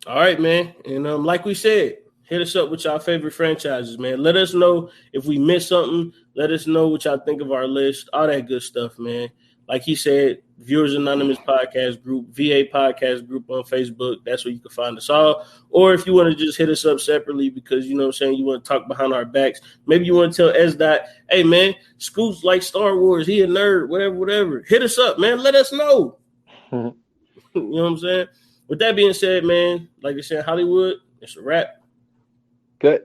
All right, man. And like we said, hit us up with y'all favorite franchises, man. Let us know if we missed something. Let us know what y'all think of our list. All that good stuff, man. Like he said, Viewers Anonymous Podcast Group, VA Podcast Group on Facebook. That's where you can find us all. Or if you want to just hit us up separately because, you want to talk behind our backs. Maybe you want to tell S. Hey, man, Scoot's like Star Wars. He a nerd, whatever. Hit us up, man. Let us know. You know what I'm saying? With that being said, man, like I said, Hollywood, it's a wrap. Good.